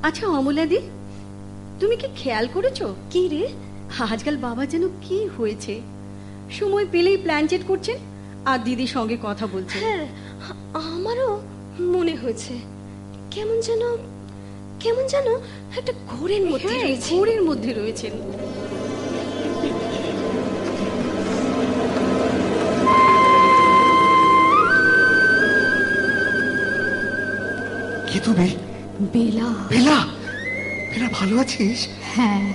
আচ্ছা অমলাদি, তুমি কি খেয়াল করেছো কি রে, আজকাল বাবা যেন কি হয়েছে? সময় পেলেই প্ল্যানচেট করছেন আর দিদির সঙ্গে কথা বলছেন। হ্যাঁ, আমারও মনে হয়েছে কেমন যেন একটা ঘোরের মধ্যে রয়েছে। ঘোরের মধ্যে রয়েছেন। কি তুমি? বেলা। বেলা, বেলা ভালো আছিস? হ্যাঁ,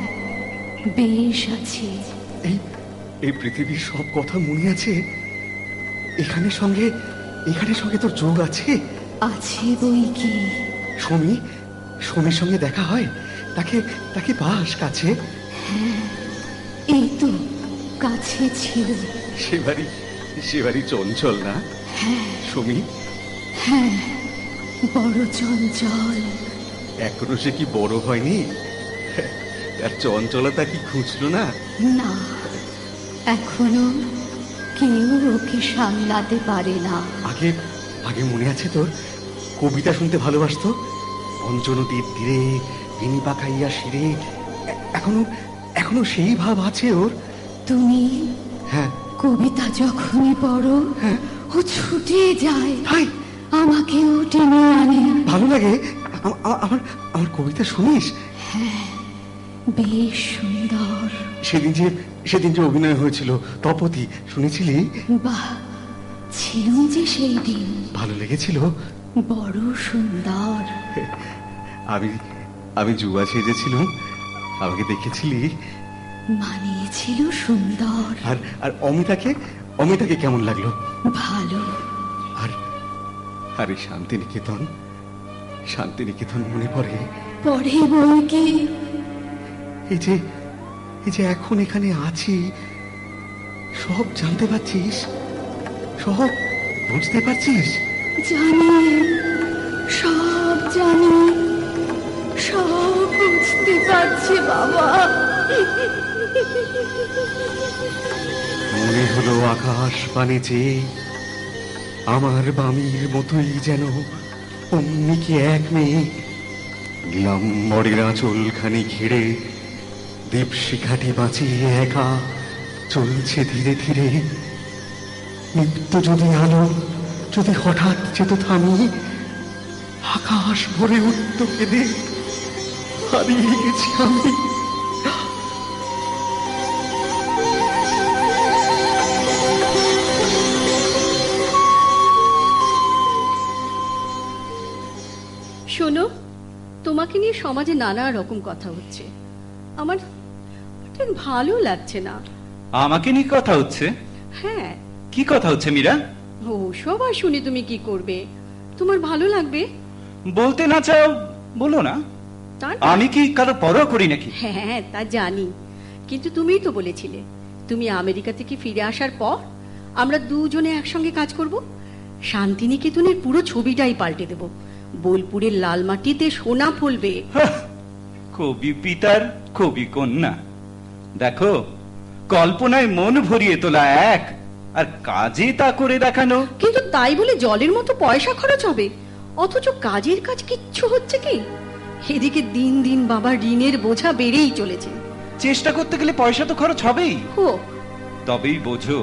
বেশ আছি। এই এই পৃথিবীর সব কথা মনে আছে? এখানে সঙ্গে তোর যোগ আছে? আছে বই কি। সমীর সঙ্গে দেখা হয়? তাকে পাস কাছে? হ্যাঁ, এই তো কাছে ছিল। সেবারই চঞ্চল না? হ্যাঁ সমী? হ্যাঁ, বড় চঞ্চল। এখনো সে কি বড় হয়নি? তার চঞ্চলতা কি খুঁজলো না? না, এখনো কেউ ওকে সামলাতে পারে না। আগে মনে আছে তোর? কবিতা শুনতে ভালোবাসতো। পঞ্চনদীর তীরে বিনি পাকাইয়া শিরে। এখনো সেই ভাব আছে ওর? তুমি হ্যাঁ, কবিতা যখনই পড়ো ও ছুটে যায়, হাই আমাকেও টেনে আনে। ভালো লাগে? আমার কবিতা শুনিস? হ্যাঁ, বেশ সুন্দর। সেদিন যে অভিনয় হয়েছিল তপতি, শুনেছিলি? বাহ, ছিলুম যে সেই দিন। ভালো লেগেছিল? বড় সুন্দর। আমি যুবা সেজেছিলাম, আমাকে দেখেছিলি? মানিয়েছিল সুন্দর। আর অমিতাকে কেমন লাগলো? ভালো। আর এই শান্তিনিকেতন, শান্তিনিকেতন মনে পড়ে। পরে বই কি? এই যে এই যে এখন এখানে আছি, সব জানতে পারছিস, সব বুঝতে পারছিস? জানি, সব জানি, সব বুঝতে পারছি বাবা। মনে হলো আকাশ পানে চেয়ে আমার বামির মতোই যেন অমনি কি এক মেয়ে নীলাম্বরের আঁচলখানি ঘিরে দীপশিখাটি বাঁচিয়ে একা চলছে ধীরে ধীরে। নিত্য যদি আলো যদি হঠাৎ যেত থামি, আকাশ ভরে উঠত কেঁদে, হারিয়ে গেছি আমি। শোনো, তোমাকে নিয়ে সমাজে নানা রকম কথা হচ্ছে, আমার ঠিক ভালো লাগছে না। আমাকে নিয়ে কথা হচ্ছে? হ্যাঁ। কি কথা হচ্ছে মীরা? ও সবাই শুনে তুমি কি করবে? তোমার ভালো লাগবে? বলতে না চাও বলো না, আমি কি কারো পরোয়া করি নাকি? হ্যাঁ তা জানি, কিন্তু তুমিই তো বলেছিলে তুমি আমেরিকা থেকে ফিরে আসার পর আমরা দুজনে একসঙ্গে কাজ করব, শান্তিনিকেতনের পুরো ছবিটাই পাল্টে দেব, বোলপুরের লাল মাটিতে সোনা ফলবে। কবি পিতার কবি কন্যা, দেখো কল্পনায় মন ভরিয়ে তোলা এক, আর কাজে তা করে দেখানো। কিন্তু তাই বলে জলের মতো পয়সা খরচ হবে, অথচ কাজের কাজ কিচ্ছু হচ্ছে কি? এদিকে দিন দিন বাবার ঋণের বোঝা বেড়েই চলেছে। চেষ্টা করতে গেলে পয়সা তো খরচ হবেই। হোক, তবেই বোঝো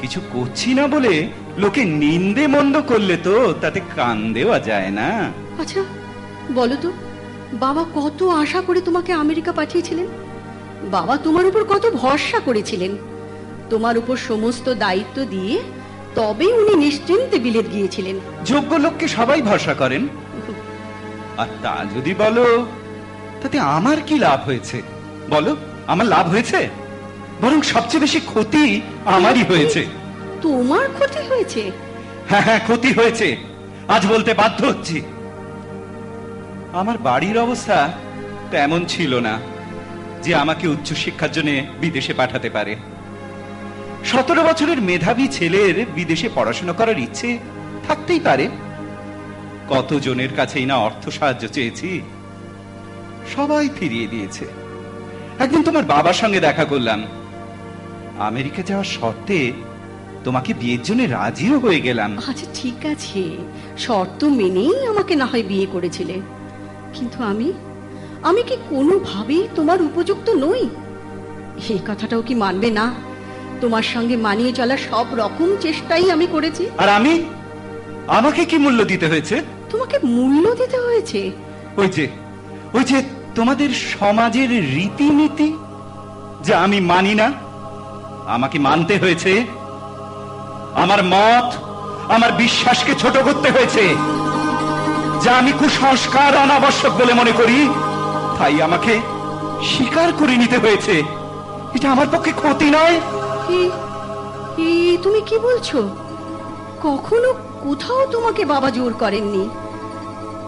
কিছু করছি না বলে লোকে নিন্দে মন্দ করলে তো তাতে কান দেওয়া যায় না। আচ্ছা বলো তো, বাবা কত আশা করে তোমাকে আমেরিকা পাঠিয়েছিলেন? বাবা তোমার উপর কত ভরসা করেছিলেন, তোমার উপর সমস্ত দায়িত্ব দিয়ে তবেই উনি নিশ্চিন্তে বিলেত গিয়েছিলেন। যোগ্য লোককে সবাই ভরসা করেন, আর তা যদি বলো তাতে আমার কি লাভ হয়েছে? বলো, আমার লাভ হয়েছে? বরং সবচেয়ে বেশি ক্ষতি আমারই হয়েছে। তোমার ক্ষতি হয়েছে? হ্যাঁ হ্যাঁ, ক্ষতি হয়েছে, আজ বলতে বাধ্য হচ্ছি। আমার বাড়ির অবস্থা তেমন ছিল না যে আমাকে উচ্চশিক্ষার জন্য বিদেশে পাঠাতে পারে। 17 বছরের মেধাবী ছেলের বিদেশে পড়াশোনা করার ইচ্ছে থাকতেই পারে, কতজনের কাছেই না অর্থ সাহায্য চেয়েছি, সবাই ফিরিয়ে দিয়েছে। একদিন তোমার বাবার সঙ্গে দেখা করলাম, আমেরিকা যাওয়ার শর্তে তোমাকে বিয়ের জন্য রাজিও হয়ে গেলাম। আচ্ছা ঠিক আছে, শর্ত মেনেই আমাকে না হয় বিয়ে করেছিলে, কিন্তু আমি কি কোনোভাবেই তোমার উপযুক্ত নই? এই কথাটাও কি মানবে না? তোমার সঙ্গে মানিয়ে চলার সব রকম চেষ্টাই আমি করেছি। আর আমাকে কি মূল্য দিতে হয়েছে? তোমাকে মূল্য দিতে হয়েছে? ওই যে তোমাদের সমাজের রীতিনীতি যা আমি মানি না, আমাকে মানতে হয়েছে। আমার মত, আমার বিশ্বাসকে ছোট করতে হয়েছে। যা আমি কুসংস্কার অনাবশ্যক বলে মনে করি, তাই আমাকে স্বীকার করে নিতে হয়েছে। এটা আমার পক্ষে ক্ষতি নয়। তুমি কি বলছো? কখনো কোথাও তোমাকে বাবা জোর করেননি।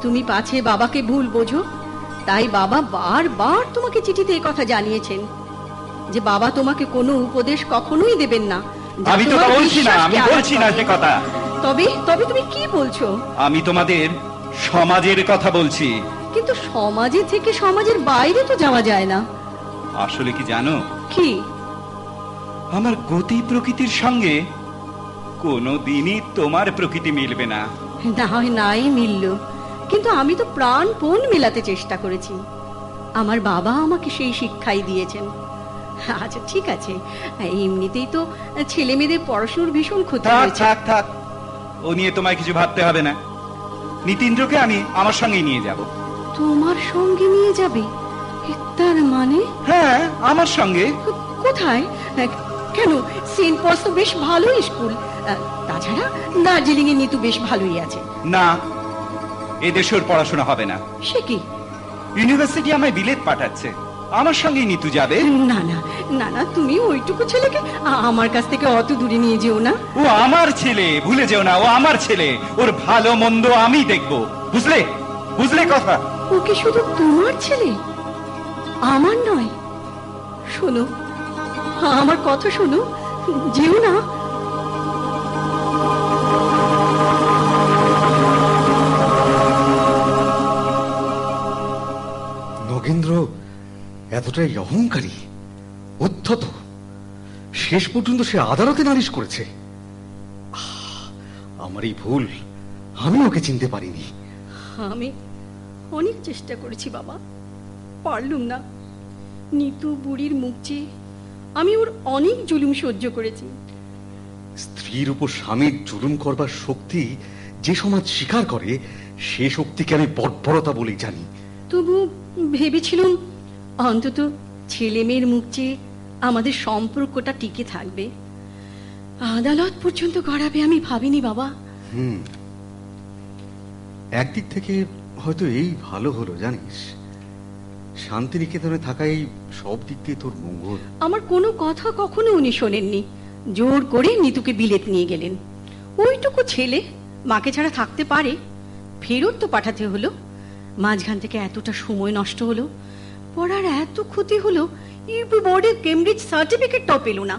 তুমি পাছে বাবাকে ভুল বোঝো, তাই বাবা বারবার তোমাকে চিঠিতে এই কথা জানিয়েছেন যে বাবা তোমাকে কোনো উপদেশ কখনোই দেবেন না। আমি তো বলছি না সে কথা। তবে তুমি কি বলছো? আমি তোমাদের সমাজের কথা বলছি। কিন্তু সমাজে থেকে সমাজের বাইরে তো যাওয়া যায় না। আসলে কি জানো? কি? আমার গতি প্রকৃতির সঙ্গে কোনোদিনই তোমার প্রকৃতি মিলবে না। না হয় নাই মিলল, কিন্তু আমি তো প্রাণপণ মেলাতে চেষ্টা করেছি। আমার বাবা আমাকে সেই শিক্ষাই দিয়েছেন। আচ্ছা ঠিক আছে, এমনিতেই তো ছেলে মেয়েদের পড়াশোনার ভীষণ ক্ষতি হয়েছে। থাক, ও নিয়ে তোমায় কিছু ভাবতে হবে না। নীতিন্দ্রকে আমি আমার সঙ্গেই নিয়ে যাব। তোমার সঙ্গে নিয়ে যাবে? তার মানে? হ্যাঁ, আমার সঙ্গে। কোথায়? কেন? সেন্ট পলস তো বেশ ভালো স্কুল, তাছাড়া দার্জিলিং এ নিতু বেশ ভালোই আছে। না, এদেশের পড়াশোনা হবে না। সে কি? ইউনিভার্সিটি আমায় বিলেত পাঠাচ্ছে, আমার সঙ্গেই নিতু যাবে। না না না না, তুমি ওইটুকু ছেলেকে আমার কাছ থেকে অত দূরে নিয়ে যেও না। ও আমার ছেলে, ভুলে যেও না, ও আমার ছেলে। ওর ভালো মন্দ আমি দেখব, বুঝলে? বুঝলে কথা? ও কি শুধু তোমার ছেলে, আমার নয়? শোনো, আমার কথা শোনো, যেও না। নগেন্দ্র এতটাই অহংকারী, উদ্ধত, শেষ পর্যন্ত সে আদালতে নালিশ করেছে। আমারই ভুল, আমি ওকে চিনতে পারিনি। আমি অনেক চেষ্টা করেছি বাবা, পারলুম না। নিতু বুড়ির মুখ চেয়ে আমি ওর অনেক জুলুম সহ্য করেছি। স্ত্রীর উপর স্বামীর জুলুম করবার শক্তি যে সমাজ স্বীকার করে, সে শক্তিকে আমি বর্বরতা বলেই জানি। তবু ভেবেছিলাম অন্তত ছেলে মেয়ের মুখ চেয়ে আমাদের সম্পর্কটা টিকে থাকবে। আদালত পর্যন্ত গড়াবে আমি ভাবিনি বাবা। একদিক থেকে হয়তো এই ভালো হলো জানিস, শান্তিনিকেতনে থাকাই সব দিক দিয়ে তোর মঙ্গল। আমার কোনো কথা কখনো উনি শোনেননি, জোর করে নিতুকে বিলেত নিয়ে গেলেন। ওইটুকু ছেলে মাকে ছাড়া থাকতে পারে? ফেরত তো পাঠাতে হলো। মাঝখান থেকে এতটা সময় নষ্ট হলো, পড়ার এত ক্ষতি হলো, ইউপি বোর্ডে কেমব্রিজ সার্টিফিকেটটাও পেল না।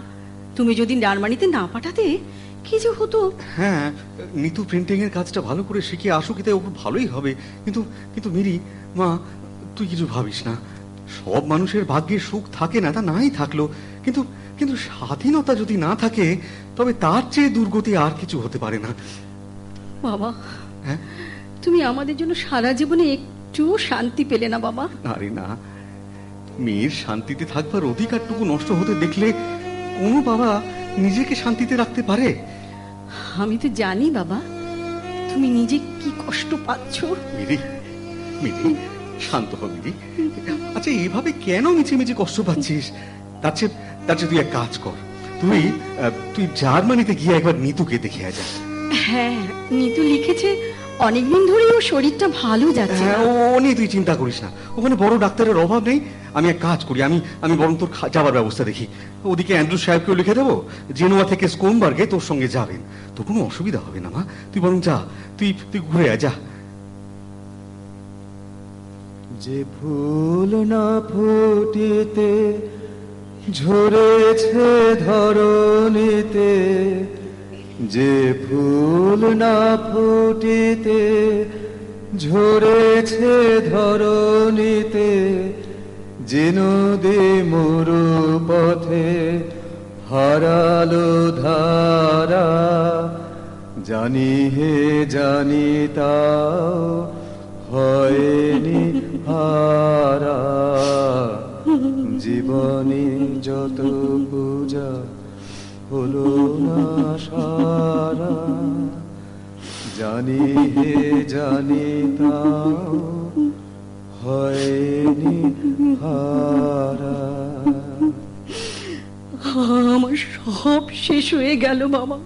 তুমি যদি জার্মানিতে না পাঠাতে কি যে হতো। হ্যাঁ, নিতু প্রিন্টিং এর কাজটা ভালো করে শিখে আসুক, এতে ওর ভালোই হবে। কিন্তু কিন্তু মিরি মা, তুই কিছু ভাবিস না। সব মানুষের ভাগ্যে সুখ থাকে না, তা নাই থাকলো, কিন্তু কিন্তু স্বাধীনতা যদি না থাকে তবে তার চেয়ে দুর্গতি আর কিছু হতে পারে না। বাবা, হ্যাঁ, তুমি আমাদের জন্য সারা জীবনে একটু শান্তি পেলে না বাবা? আরে না, মেয়ের শান্তিতে থাকবার অধিকারটুকু নষ্ট হতে দেখলে কোনো বাবা নিজেকে শান্তিতে রাখতে পারে? আমি তো জানি বাবা, তুমি নিজে কি কষ্ট পাচ্ছ। মিরি, মিরি, শান্ত হ মিরি। আচ্ছা, এভাবে কেন মিছিমিছি কষ্ট পাচ্ছিস? তার চেয়ে তুই এক কাজ কর, তুই জার্মানিতে গিয়ে একবার নিতুকে দেখে আয় যা। হ্যাঁ, নিতু লিখেছে অনেকদিন ধরেই ওর শরীরটা ভালো যাচ্ছে। হ্যাঁ, ও নিয়ে তুই চিন্তা করিস না, ওখানে বড় ডাক্তারের অভাব নেই। আমি এক কাজ করি, আমি বরং তোর যাবার ব্যবস্থা দেখি। ওদিকে অ্যান্ড্রু সাহেবকেও লিখে দেবো, জেনোয়া থেকে স্কোমবার্গে তোর সঙ্গে যাবেন। তোর কোনো অসুবিধা হবে না মা, তুই বরং যা, তুই ঘুরে আয় যা। যে ফুল না ফুটিতে ঝরেছে ধরণীতে, যে ফুল না ফুটিতে ঝরেছে ধরণীতে, যে নদী মরু পথে হারালো ধারা, জানি হে জানি তাও হয়নি হারা, জীবনে যত পূজা হলো না সারা, জানি হে জানি তাও হয়নি হারা। আমার সব শেষ হয়ে গেল বাবা,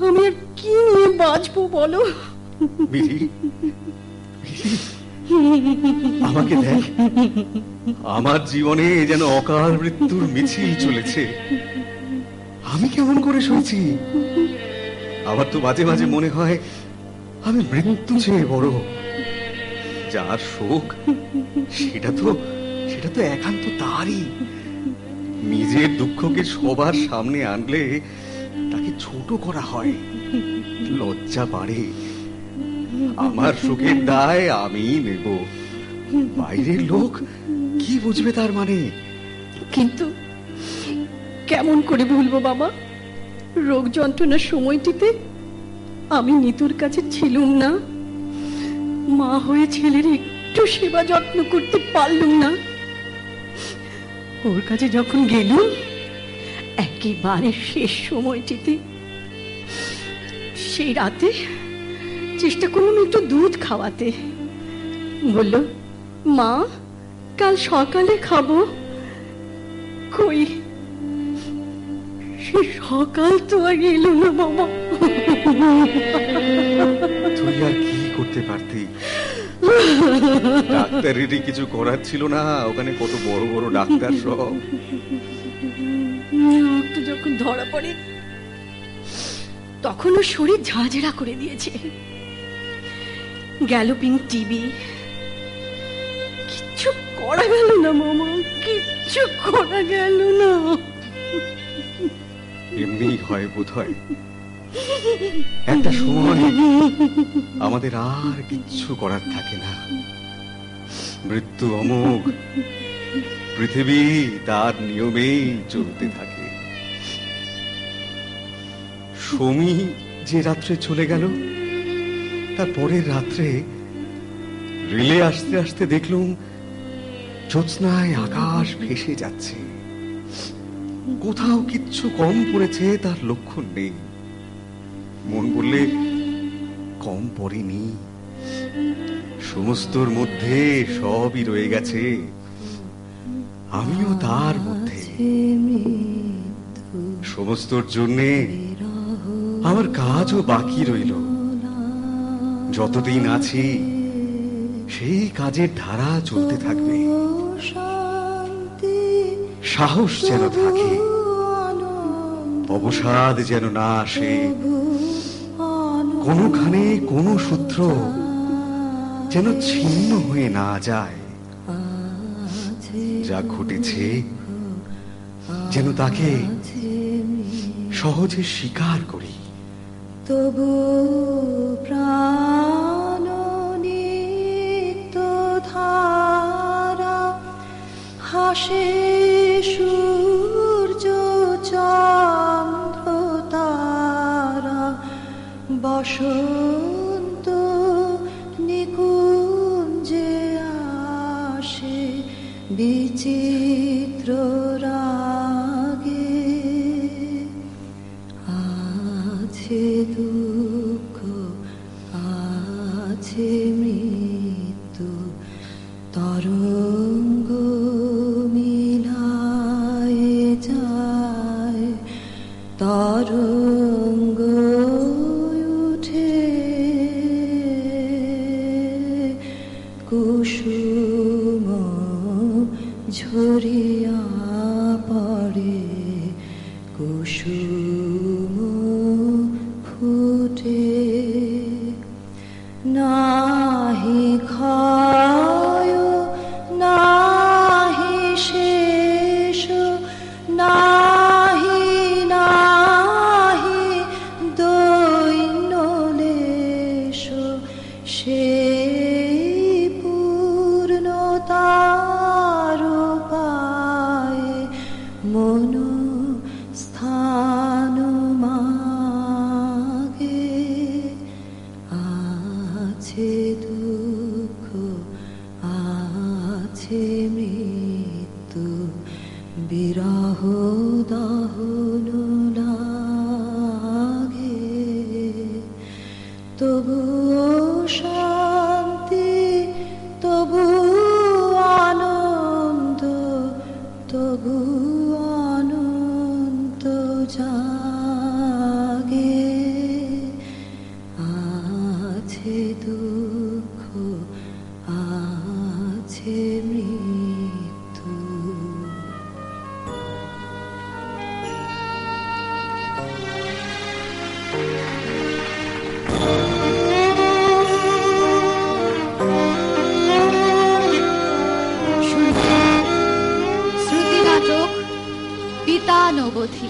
আমি আর কি নিয়ে বাঁচবো বলো? মিরি, আমাকে দেখ, আমার জীবনে যেন অকাল মৃত্যুর মিছিল চলেছে। আমি কেমন করে সইছি? আমার তো মাঝে মাঝে মনে হয় আমি মৃত্যু চেয়ে বড়। যার শোক সেটা তো একান্ত তারই। নিজের দুঃখকে সবার সামনে আনলে তাকে ছোট করা হয়, লজ্জা বাড়ে। আমার সুখের দায় আমি নেব, বাইরের লোক কি বুঝবে তার মানে? কিন্তু কেমন করে ভুলবো বাবা, রোগ যন্ত্রণার সময়টিতে আমি নিতুর কাছে ছিলুম না। মা হয়ে ছেলের একটু সেবা যত্ন করতে পারলুম না। ওর কাছে যখন গেলুম একেবারে শেষ সময়টিতে, সেই রাতে চেষ্টা করলাম একটু দুধ খাওয়াতে। বলল, মা কাল সকালে খাবো। কই, সে সকাল তো আর এলো না বাবা। তুই আর কি করতে পারতি? ডাক্তারেরই কিছু করার ছিল না, ওখানে কত বড় বড় ডাক্তার সব। রক্ত যখন ধরা পড়ে তখন ওর শরীর ঝাঁঝরা করে দিয়েছে। গ্যালোপিং টিভি, কিচ্ছু করা গেল না মামা, কিচ্ছু করা গেল না। এমনি হয় বোধ হয়, একটা সময় আমাদের আর কিচ্ছু করার থাকে না। মৃত্যু অমোঘ, পৃথিবী তার নিয়মেই চলতে থাকে। সমী যে রাত্রে চলে গেল, তার পরের রাত্রে রেলে আসতে আসতে দেখলুম জ্যোৎস্নায় আকাশ ভেসে যাচ্ছে। কোথাও কিচ্ছু কম পড়েছে তার লক্ষণ নেই। মন বললে কম পড়েনি, সমস্তর মধ্যে সবই রয়ে গেছে, আমিও তার মধ্যে। সমস্তর জন্যে আমার কাজও বাকি রইল। যতদিন আছি সেই কাজের ধারা চলতে থাকবে। সাহস যেন থাকে, অবসাদ যেন না আসে, কোনখানে কোনো সূত্র যেন ছিন্ন হয়ে না যায়। যা ঘটেছে যেন তাকে সহজে স্বীকার করি। তবু প্রাণ নিত্য ধারা হাসে সূর্য চন্দ্র তারা, বসন্ত নিকুঞ্জে আসে বিচিত্র রাগে। আছে দুঃখ, আছে মৃত্যু, তরঙ্গ মিলায় যায়, তরঙ্গ উঠে কুসুম ঝরিয়া পড়ে, কুসুম ফুটে। নাহি ক্ষয় নাহি শেষ, নাহি নাহি দৈন্য লেশ, সেই পূর্ণতার পায়ে মন স্থান মাগে। আছে দুঃখ, আছে মৃত্যু, বিরহ দহন লাগে। তবু শান্তি, তবু আনন্দ, তবু অনন্ত জাগে। আছে দুঃখ, আছে মৃত্যু। শ্রুতি নাটক পিতা নবধি,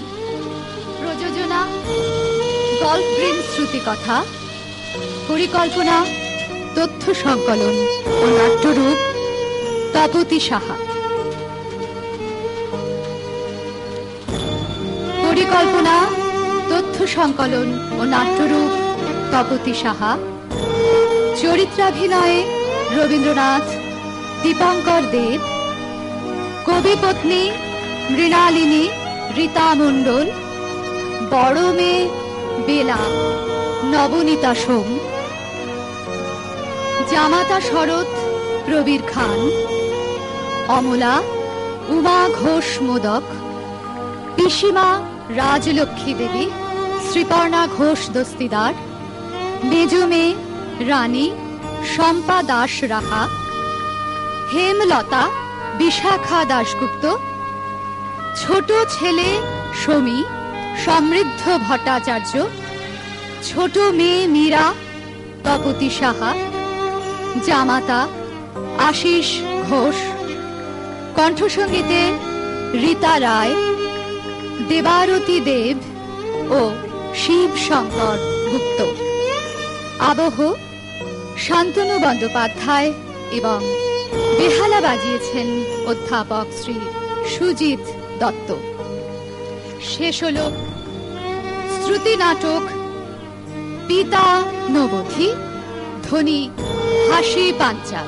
প্রযোজনা গল্ফ গ্রিন শ্রুতিকথা, পরিকল্পনা তথ্য সংকলন ও নাট্যরূপ তপতী সাহা। পরিকল্পনা তথ্য সংকলন ও নাট্যরূপ তপতী সাহা। চরিত্রাভিনয়ে রবীন্দ্রনাথ, দীপঙ্কর দেব, কবি পত্নী মৃণালিনী রীতা মণ্ডল, বড় মেয়ে বেলা নবনীতা সোম, জামাতা শরৎ প্রবীর খান, অমলা উমা ঘোষ মোদক, পিসিমা রাজলক্ষ্মী দেবী শ্রীপর্ণা ঘোষ দস্তিদার, মেজ মেয়ে রানী শম্পা দাস রাহা, হেমলতা বিশাখা দাশগুপ্ত, ছোট ছেলে সমী সমৃদ্ধ ভট্টাচার্য, ছোট মেয়ে মীরা তপতী সাহা, জামাতা আশিস ঘোষ, কণ্ঠসঙ্গীতে রীতা রায়, দেবারতী দেব ও শিব শঙ্কর গুপ্ত। আবহ শান্তনু বন্দ্যোপাধ্যায় এবং বেহালা বাজিয়েছেন অধ্যাপক শ্রী সুজিত দত্ত। শেষ হল শ্রুতি নাটক পিতা নবধি, ধ্বনি হাসি পাঞ্চাল।